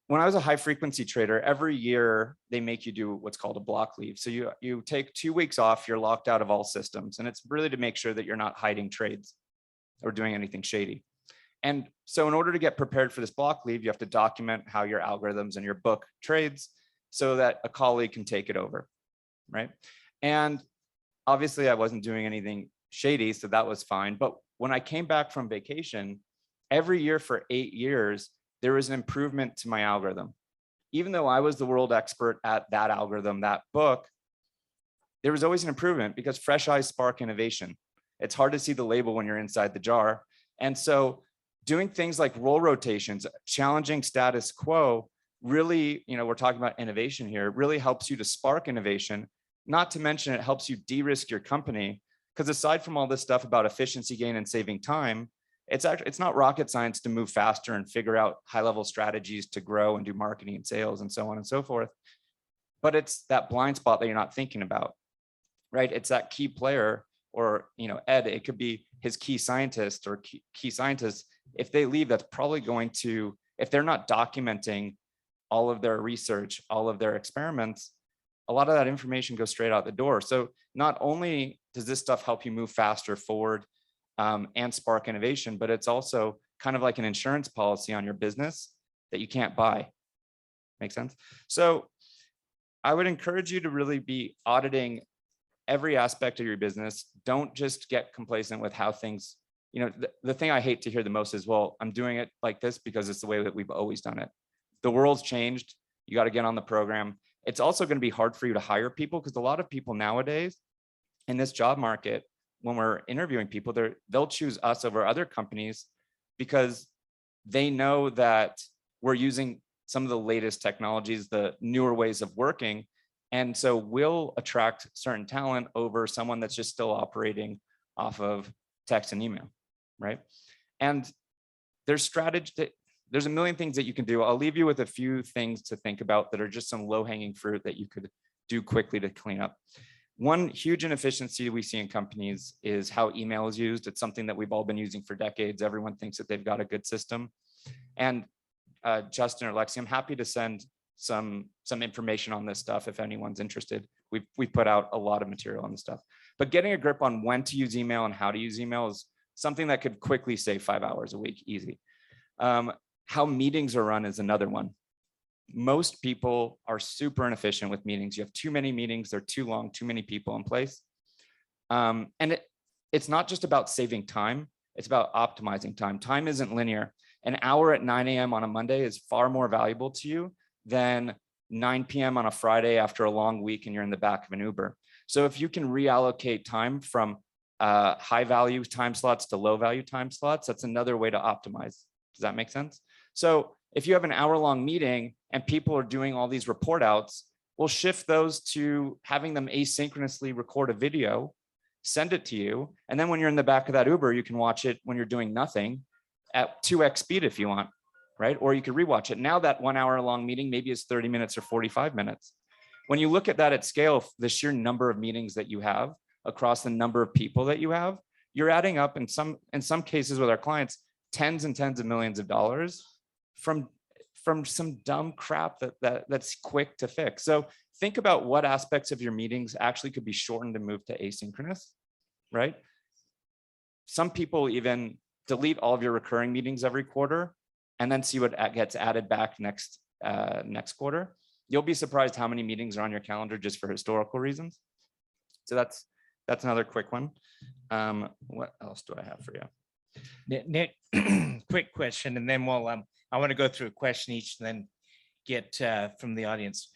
When I was a high frequency trader, every year they make you do what's called a block leave. So you take 2 weeks off, you're locked out of all systems. And it's really to make sure that you're not hiding trades or doing anything shady. And so in order to get prepared for this block leave, you have to document how your algorithms and your book trades so that a colleague can take it over, right? And obviously I wasn't doing anything shady, so that was fine. But when I came back from vacation, every year for 8 years, there was an improvement to my algorithm. Even though I was the world expert at that algorithm, that book, there was always an improvement, because fresh eyes spark innovation. It's hard to see the label when you're inside the jar. And so doing things like role rotations, challenging status quo, really, we're talking about innovation here, really helps you to spark innovation. Not to mention it helps you de-risk your company, because aside from all this stuff about efficiency gain and saving time, it's not rocket science to move faster and figure out high-level strategies to grow and do marketing and sales and so on and so forth. But it's that blind spot that you're not thinking about, right? It's that key player, or Ed, it could be his key scientist or key scientists. If they leave, that's probably going to, if they're not documenting all of their research, all of their experiments, a lot of that information goes straight out the door. So not only does this stuff help you move faster forward, and spark innovation, but it's also kind of like an insurance policy on your business that you can't buy. Make sense? So I would encourage you to really be auditing every aspect of your business. Don't just get complacent with how things, the thing I hate to hear the most is, well, I'm doing it like this because it's the way that we've always done it. The world's changed. You got to get on the program. It's also going to be hard for you to hire people, because a lot of people nowadays in this job market, when we're interviewing people, they'll choose us over other companies because they know that we're using some of the latest technologies, the newer ways of working. And so we'll attract certain talent over someone that's just still operating off of text and email, right? And there's a million things that you can do. I'll leave you with a few things to think about that are just some low-hanging fruit that you could do quickly to clean up. One huge inefficiency we see in companies is how email is used. It's something that we've all been using for decades. Everyone thinks that they've got a good system. And Justin or Lexi, I'm happy to send some information on this stuff if anyone's interested. We've put out a lot of material on this stuff. But getting a grip on when to use email and how to use email is something that could quickly save 5 hours a week, easy. How meetings are run is another one. most people are super inefficient with meetings. You have too many meetings, they're too long, too many people in place. And it's not just about saving time, it's about optimizing time. Time isn't linear. An hour at 9 a.m. on a Monday is far more valuable to you than 9 p.m. on a Friday after a long week and you're in the back of an Uber. So if you can reallocate time from high value time slots to low value time slots, that's another way to optimize. Does that make sense? So if you have an hour-long meeting and people are doing all these report outs, we'll shift those to having them asynchronously record a video, send it to you. And then when you're in the back of that Uber, you can watch it when you're doing nothing at 2x speed if you want, right? Or you could rewatch it. Now that 1 hour long meeting maybe is 30 minutes or 45 minutes. When you look at that at scale, the sheer number of meetings that you have across the number of people that you have, you're adding up in some cases with our clients, tens and tens of millions of dollars from some dumb crap that's quick to fix. So think about what aspects of your meetings actually could be shortened and moved to asynchronous, right? Some people even delete all of your recurring meetings every quarter and then see what gets added back next quarter. You'll be surprised how many meetings are on your calendar just for historical reasons. So that's another quick one. What else do I have for you? Nick, quick question, and then we'll I want to go through a question each and then get from the audience.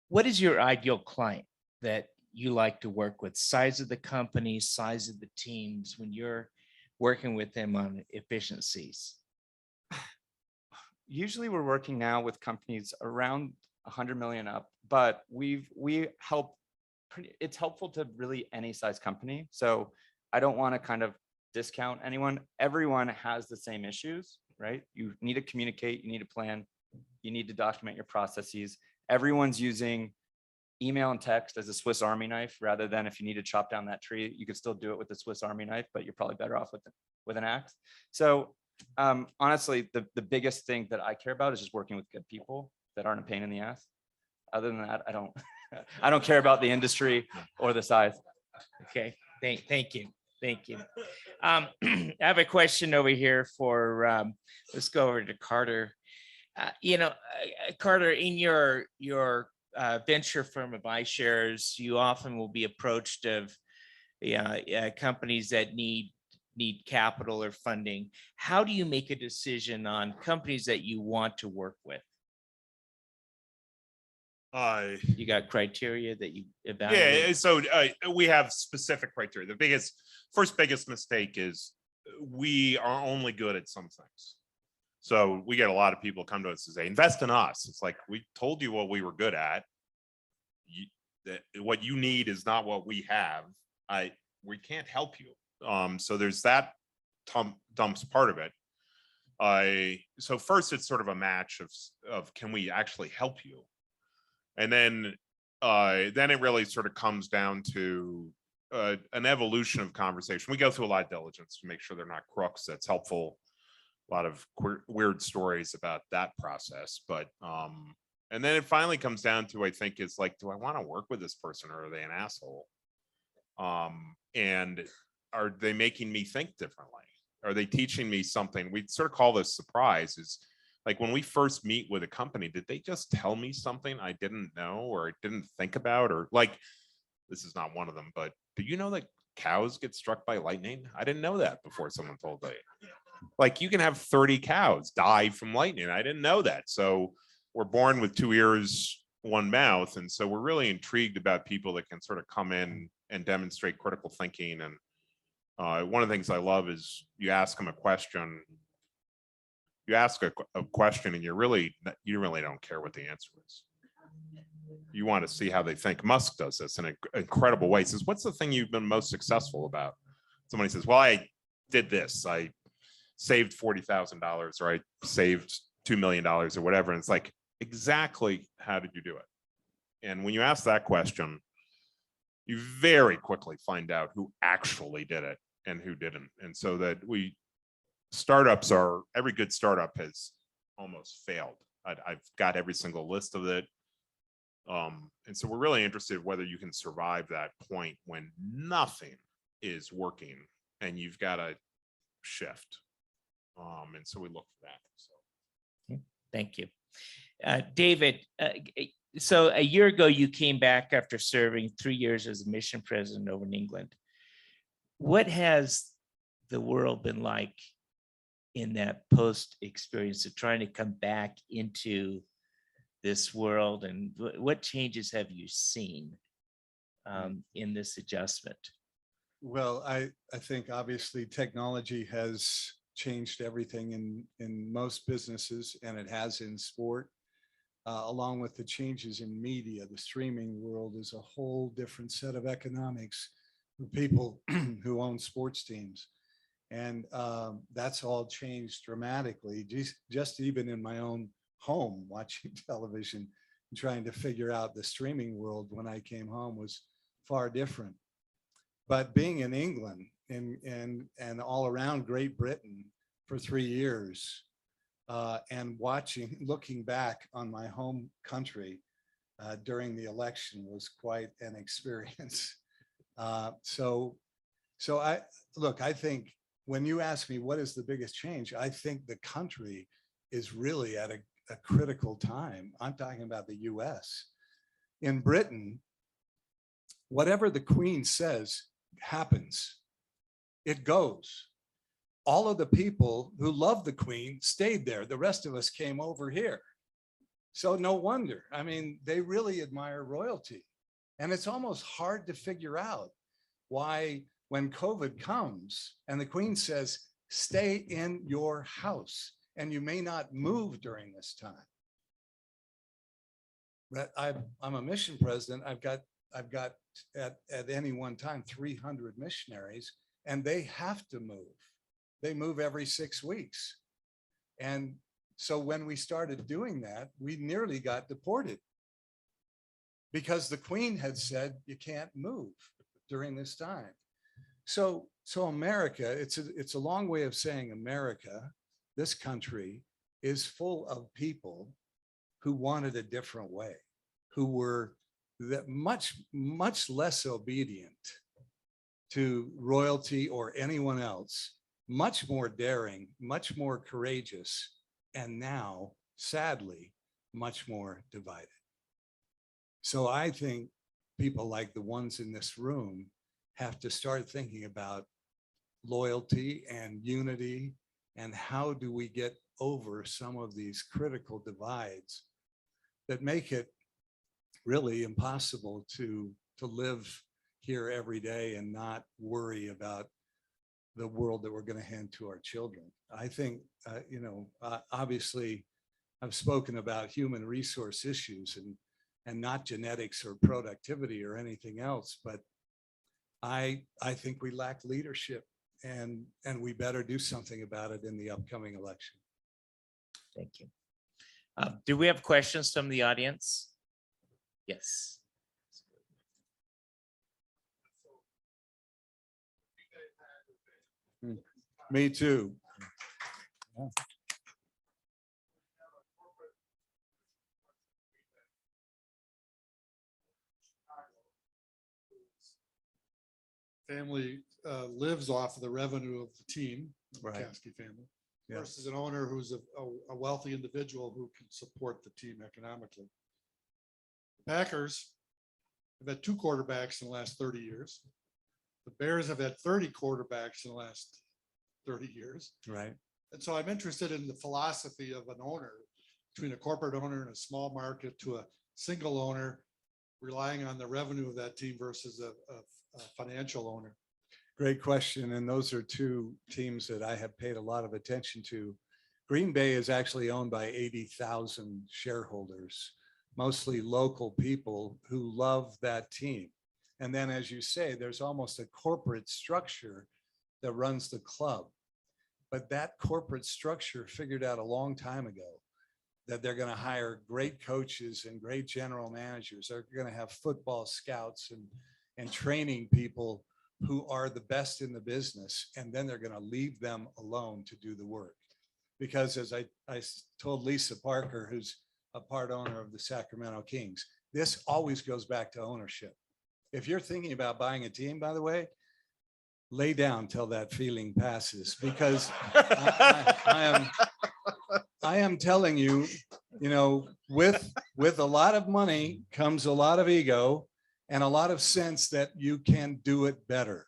What is your ideal client that you like to work with? Size of the company, size of the teams when you're working with them on efficiencies? Usually we're working now with companies around 100 million up, but we help. It's helpful to really any size company. So I don't want to kind of discount anyone. Everyone has the same issues, right? You need to communicate, you need to plan, you need to document your processes. Everyone's using email and text as a Swiss Army knife, rather than if you need to chop down that tree, you could still do it with the Swiss Army knife, but you're probably better off with an axe. So honestly, the biggest thing that I care about is just working with good people that aren't a pain in the ass. Other than that, I don't care about the industry or the size. Okay, thank you. I have a question over here for, let's go over to Carter. Carter, in your venture firm of iShares, you often will be approached of companies that need capital or funding. How do you make a decision on companies that you want to work with? You got criteria that you evaluate? Yeah, so we have specific criteria. The first biggest mistake is we are only good at some things. So we get a lot of people come to us and say, invest in us. It's like, we told you what we were good at. What you need is not what we have. We can't help you. So there's that dumps part of it. So first it's sort of a match of can we actually help you? And then it really sort of comes down to an evolution of conversation. We go through a lot of diligence to make sure they're not crooks. That's helpful. A lot of weird stories about that process. But and then it finally comes down to, I think, is like, do I want to work with this person, or are they an asshole? And are they making me think differently? Are they teaching me something? We sort of call this surprise. Is like when we first meet with a company, did they just tell me something I didn't know or I didn't think about? Or like, this is not one of them, but do you know that cows get struck by lightning? I didn't know that before someone told me. Like, you can have 30 cows die from lightning. I didn't know that. So we're born with 2 ears, 1 mouth. And so we're really intrigued about people that can sort of come in and demonstrate critical thinking. And one of the things I love is you ask them a question. You ask a question and you really don't care what the answer is. You want to see how they think. Musk does this in an incredible way. He says, what's the thing you've been most successful about? Somebody says, well, I did this. I saved $40,000, or I saved $2 million or whatever. And it's like, exactly how did you do it? And when you ask that question, you very quickly find out who actually did it and who didn't. And so that startups are, every good startup has almost failed. I've got every single list of it. And so we're really interested whether you can survive that point when nothing is working and you've got to shift. And so we look for that. So. Thank you. David, so a year ago, you came back after serving 3 years as a mission president over in England. What has the world been like in that post experience of trying to come back into this world, and what changes have you seen in this adjustment? Well, I think obviously technology has changed everything in most businesses, and it has in sport. Along with the changes in media, the streaming world is a whole different set of economics for people who own sports teams. And that's all changed dramatically, just even in my own home, watching television and trying to figure out the streaming world when I came home was far different. But being in England and all around Great Britain for 3 years, and looking back on my home country during the election was quite an experience. So I think when you ask me what is the biggest change, I think the country is really at a critical time. I'm talking about the US. In Britain, whatever the Queen says happens. It goes. All of the people who love the Queen stayed there. The rest of us came over here. So no wonder. I mean, they really admire royalty. And it's almost hard to figure out why when COVID comes and the Queen says, stay in your house and you may not move during this time. But I'm a mission president. I've got at any one time 300 missionaries, and they have to move. They move every 6 weeks. And so when we started doing that, we nearly got deported because the Queen had said you can't move during this time. So America, it's a long way of saying America, this country, is full of people who wanted a different way, who were much less obedient to royalty or anyone else, much more daring, much more courageous, and now, sadly, much more divided. So I think people like the ones in this room have to start thinking about loyalty and unity, and how do we get over some of these critical divides that make it really impossible to live here every day and not worry about the world that we're going to hand to our children. I think, obviously I've spoken about human resource issues and not genetics or productivity or anything else, but I think we lack leadership, and we better do something about it in the upcoming election. Thank you. Do we have questions from the audience? Yes. Me too. Yeah. Family lives off of the revenue of the team, the Right. McCaskey family, Yeah. versus an owner who's a wealthy individual who can support the team economically. The Packers have had 2 quarterbacks in the last 30 years. The Bears have had 30 quarterbacks in the last 30 years. Right. And so I'm interested in the philosophy of an owner, between a corporate owner in a small market to a single owner relying on the revenue of that team versus a financial owner. Great question. And those are two teams that I have paid a lot of attention to. Green Bay is actually owned by 80,000 shareholders, mostly local people who love that team. And then, as you say, there's almost a corporate structure that runs the club. But that corporate structure figured out a long time ago that they're going to hire great coaches and great general managers. They're going to have football scouts and training people who are the best in the business. And then they're going to leave them alone to do the work. Because as I told Lisa Parker, who's a part owner of the Sacramento Kings, this always goes back to ownership. If you're thinking about buying a team, by the way, lay down till that feeling passes, because I am telling you, you know, with a lot of money comes a lot of ego and a lot of sense that you can do it better.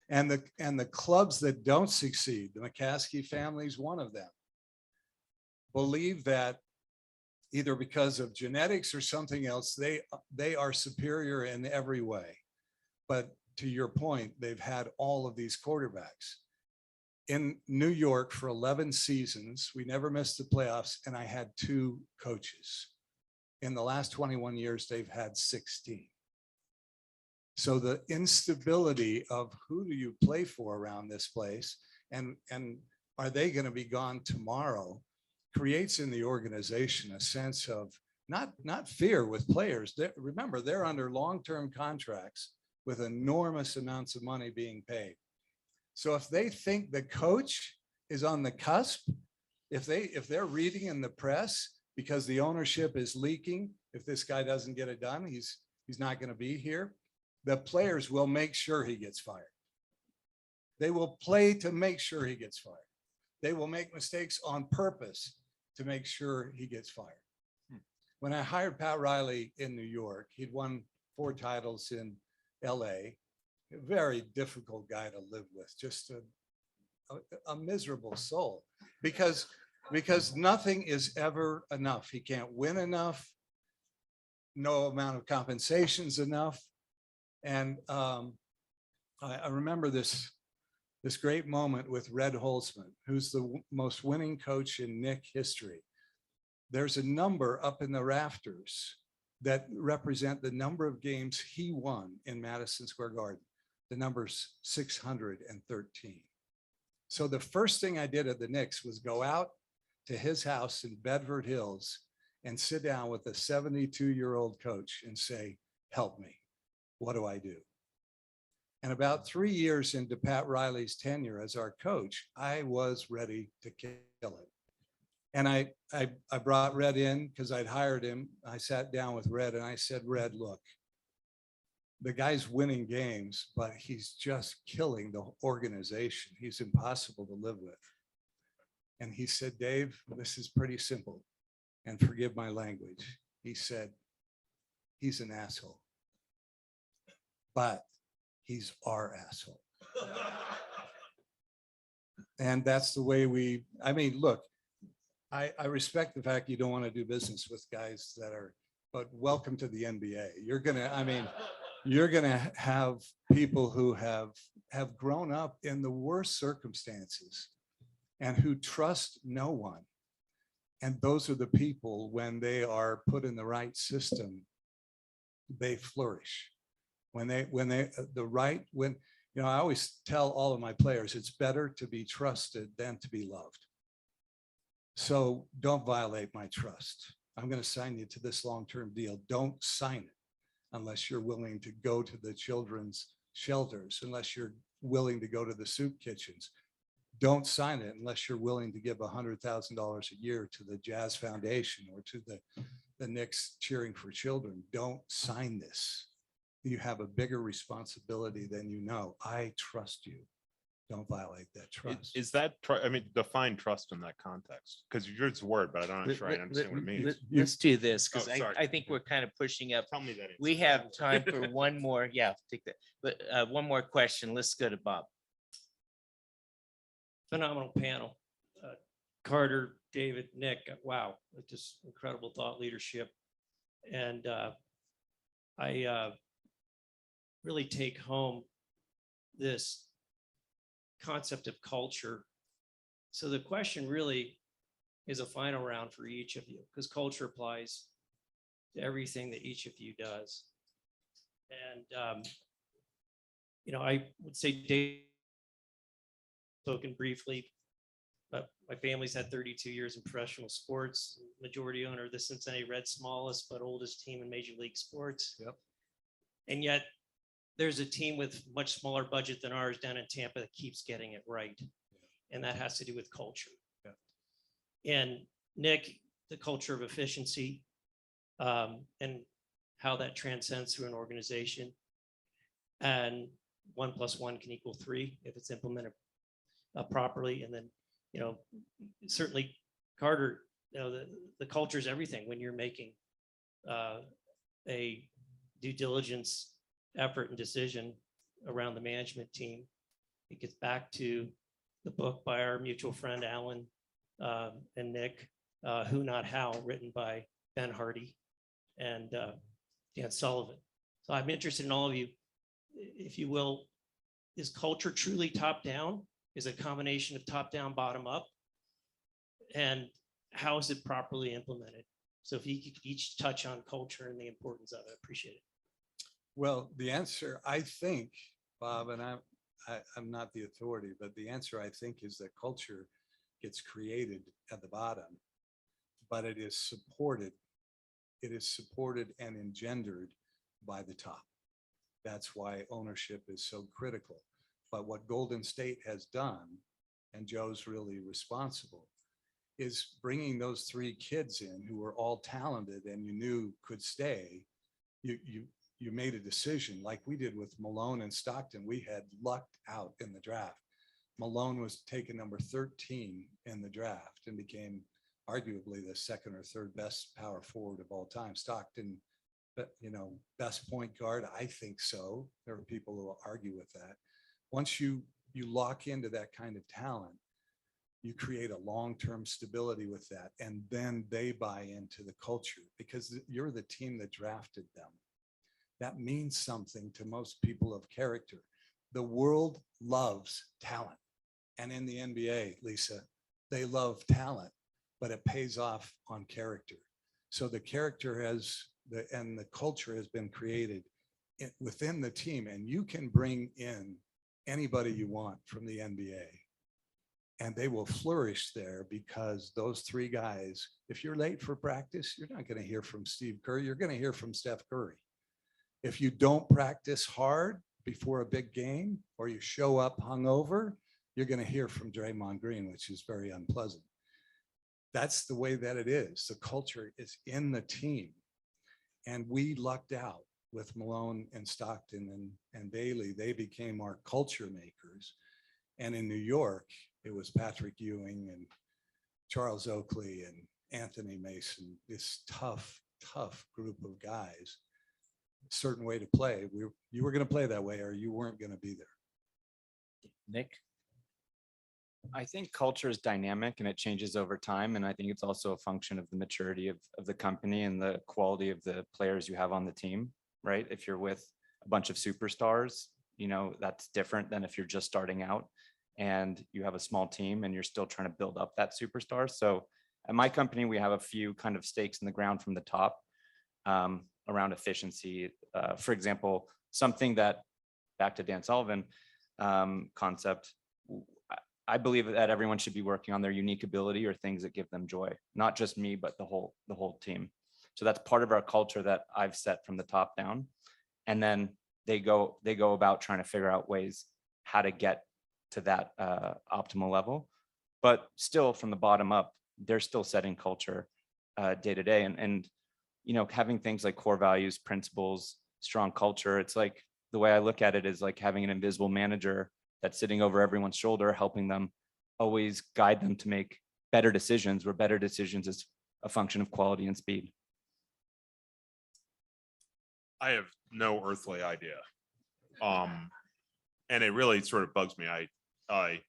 And the clubs that don't succeed, the McCaskey family is one of them, believe that either because of genetics or something else, they are superior in every way. But to your point, they've had all of these quarterbacks. In New York for 11 seasons, we never missed the playoffs, and I had 2 coaches. In the last 21 years, they've had 16. So the instability of who do you play for around this place, and are they going to be gone tomorrow, creates in the organization a sense of not fear with players. Remember, they're under long-term contracts with enormous amounts of money being paid. So if they think the coach is on the cusp, if they're reading in the press because the ownership is leaking, if this guy doesn't get it done, he's not going to be here, the players will make sure he gets fired. They will play to make sure he gets fired. They will make mistakes on purpose to make sure he gets fired. When I hired Pat Riley in New York, he'd won 4 titles in LA, a very difficult guy to live with, just a miserable soul, because nothing is ever enough. He can't win enough. No amount of compensation is enough. And I remember this great moment with Red Holzman, who's the most winning coach in Knick history. There's a number up in the rafters that represent the number of games he won in Madison Square Garden. The number's 613. So the first thing I did at the Knicks was go out to his house in Bedford Hills and sit down with a 72-year-old coach and say, help me. What do I do? And about 3 years into Pat Riley's tenure as our coach, I was ready to kill it. And I brought Red in because I'd hired him. I sat down with Red and I said, Red, look, the guy's winning games, but he's just killing the organization. He's impossible to live with. And he said, Dave, this is pretty simple. And forgive my language. He said, he's an asshole, but he's our asshole. And that's the way I mean, look, I respect the fact you don't want to do business with guys that are, but welcome to the NBA. You're going to have people who have grown up in the worst circumstances and who trust no one. And those are the people, when they are put in the right system, they flourish. When I always tell all of my players, it's better to be trusted than to be loved. So don't violate my trust. I'm going to sign you to this long-term deal. Don't sign it unless you're willing to go to the children's shelters, unless you're willing to go to the soup kitchens. Don't sign it unless you're willing to give $100,000 a year to the Jazz Foundation or to the Knicks Cheering for Children. Don't sign this. You have a bigger responsibility than you know. I trust you. Don't violate that trust. Is that, I mean, define trust in that context, because you use the word, but I'm not sure I understand what it means. Let's do this, because Oh, sorry. I think we're kind of pushing up. Tell me that. We have time for one more. Yeah, take that. But one more question. Let's go to Bob. Phenomenal panel. Carter, David, Nick, wow, just incredible thought leadership. And I really take home this concept of culture. So the question really is a final round for each of you, because culture applies to everything that each of you does. And, I would say Dave spoken briefly, but my family's had 32 years in professional sports, majority owner of the Cincinnati Reds, smallest but oldest team in Major League Sports. Yep. And yet there's a team with much smaller budget than ours down in Tampa that keeps getting it right. And that has to do with culture. Yeah. And Nick, the culture of efficiency, and how that transcends through an organization. And 1 + 1 can equal 3 if it's implemented properly. And then, certainly Carter, you know, the culture is everything when you're making a due diligence effort and decision around the management team. It gets back to the book by our mutual friend Alan and Nick, Who Not How, written by Ben Hardy and Dan Sullivan. So I'm interested in all of you, if you will, is culture truly top down? Is it a combination of top down, bottom up? And how is it properly implemented? So if you could each touch on culture and the importance of it, I appreciate it. Well, the answer, I think, Bob, and I'm not the authority, but the answer I think is that culture gets created at the bottom, but it is supported and engendered by the top. That's why ownership is so critical. But what Golden State has done, and Joe's really responsible, is bringing those 3 kids in who were all talented and you knew could stay. You made a decision like we did with Malone and Stockton. We had lucked out in the draft. Malone was taken number 13 in the draft and became arguably the 2nd or 3rd best power forward of all time. Stockton, but best point guard, I think so. There are people who will argue with that. Once you lock into that kind of talent, you create a long-term stability with that, and then they buy into the culture because you're the team that drafted them. That means something to most people of character. The world loves talent. And in the NBA, Lisa, they love talent, but it pays off on character. So the character and the culture has been created within the team, and you can bring in anybody you want from the NBA and they will flourish there because those 3 guys, if you're late for practice, you're not going to hear from Steve Kerr. You're going to hear from Steph Curry. If you don't practice hard before a big game or you show up hungover, you're going to hear from Draymond Green, which is very unpleasant. That's the way that it is. The culture is in the team. And we lucked out with Malone and Stockton and Bailey. They became our culture makers. And in New York, it was Patrick Ewing and Charles Oakley and Anthony Mason, this tough group of guys. Certain way to play. You were going to play that way or you weren't going to be there. Nick? I think culture is dynamic and it changes over time. And I think it's also a function of the maturity of the company and the quality of the players you have on the team, right? If you're with a bunch of superstars, that's different than if you're just starting out and you have a small team and you're still trying to build up that superstar. So at my company, we have a few kind of stakes in the ground from the top around efficiency. For example, something that, back to Dan Sullivan concept, I believe that everyone should be working on their unique ability or things that give them joy, not just me, but the whole team. So that's part of our culture that I've set from the top down. And then they go about trying to figure out ways how to get to that optimal level. But still from the bottom up, they're still setting culture day to day. And having things like core values, principles, strong culture, it's like the way I look at it is like having an invisible manager that's sitting over everyone's shoulder, helping them always guide them to make better decisions, where better decisions is a function of quality and speed. I have no earthly idea. And it really sort of bugs me. I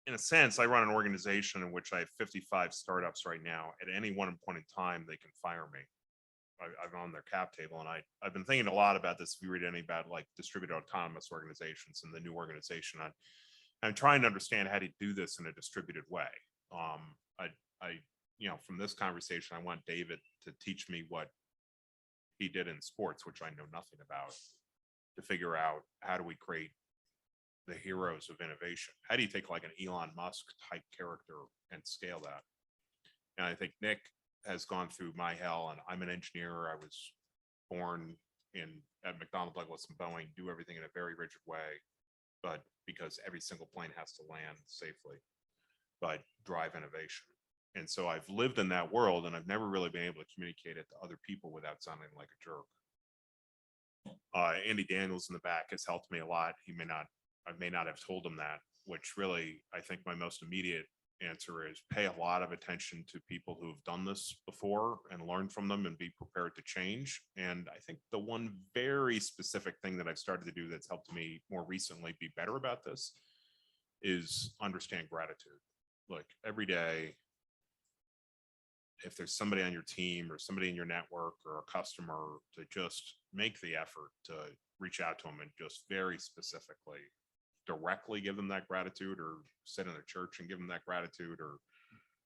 in a sense, I run an organization in which I have 55 startups right now. At any one point in time, they can fire me. I'm on their cap table, and I've been thinking a lot about this. If you read any about like distributed autonomous organizations and the new organization, I'm trying to understand how to do this in a distributed way. From this conversation, I want David to teach me what he did in sports, which I know nothing about, to figure out how do we create the heroes of innovation? How do you take like an Elon Musk type character and scale that? And I think Nick has gone through my hell, and I'm an engineer. I was born at McDonnell Douglas and Boeing, do everything in a very rigid way, but because every single plane has to land safely, but drive innovation. And so I've lived in that world, and I've never really been able to communicate it to other people without sounding like a jerk. Andy Daniels in the back has helped me a lot. I may not have told him that, which really, I think my most immediate answer is pay a lot of attention to people who've done this before and learn from them and be prepared to change. And I think the one very specific thing that I've started to do that's helped me more recently be better about this is understand gratitude. Like every day, if there's somebody on your team or somebody in your network or a customer, to just make the effort to reach out to them and just very specifically directly give them that gratitude, or sit in a church and give them that gratitude, or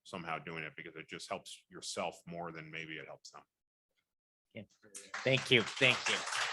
somehow doing it, because it just helps yourself more than maybe it helps them. Thank you. Thank you.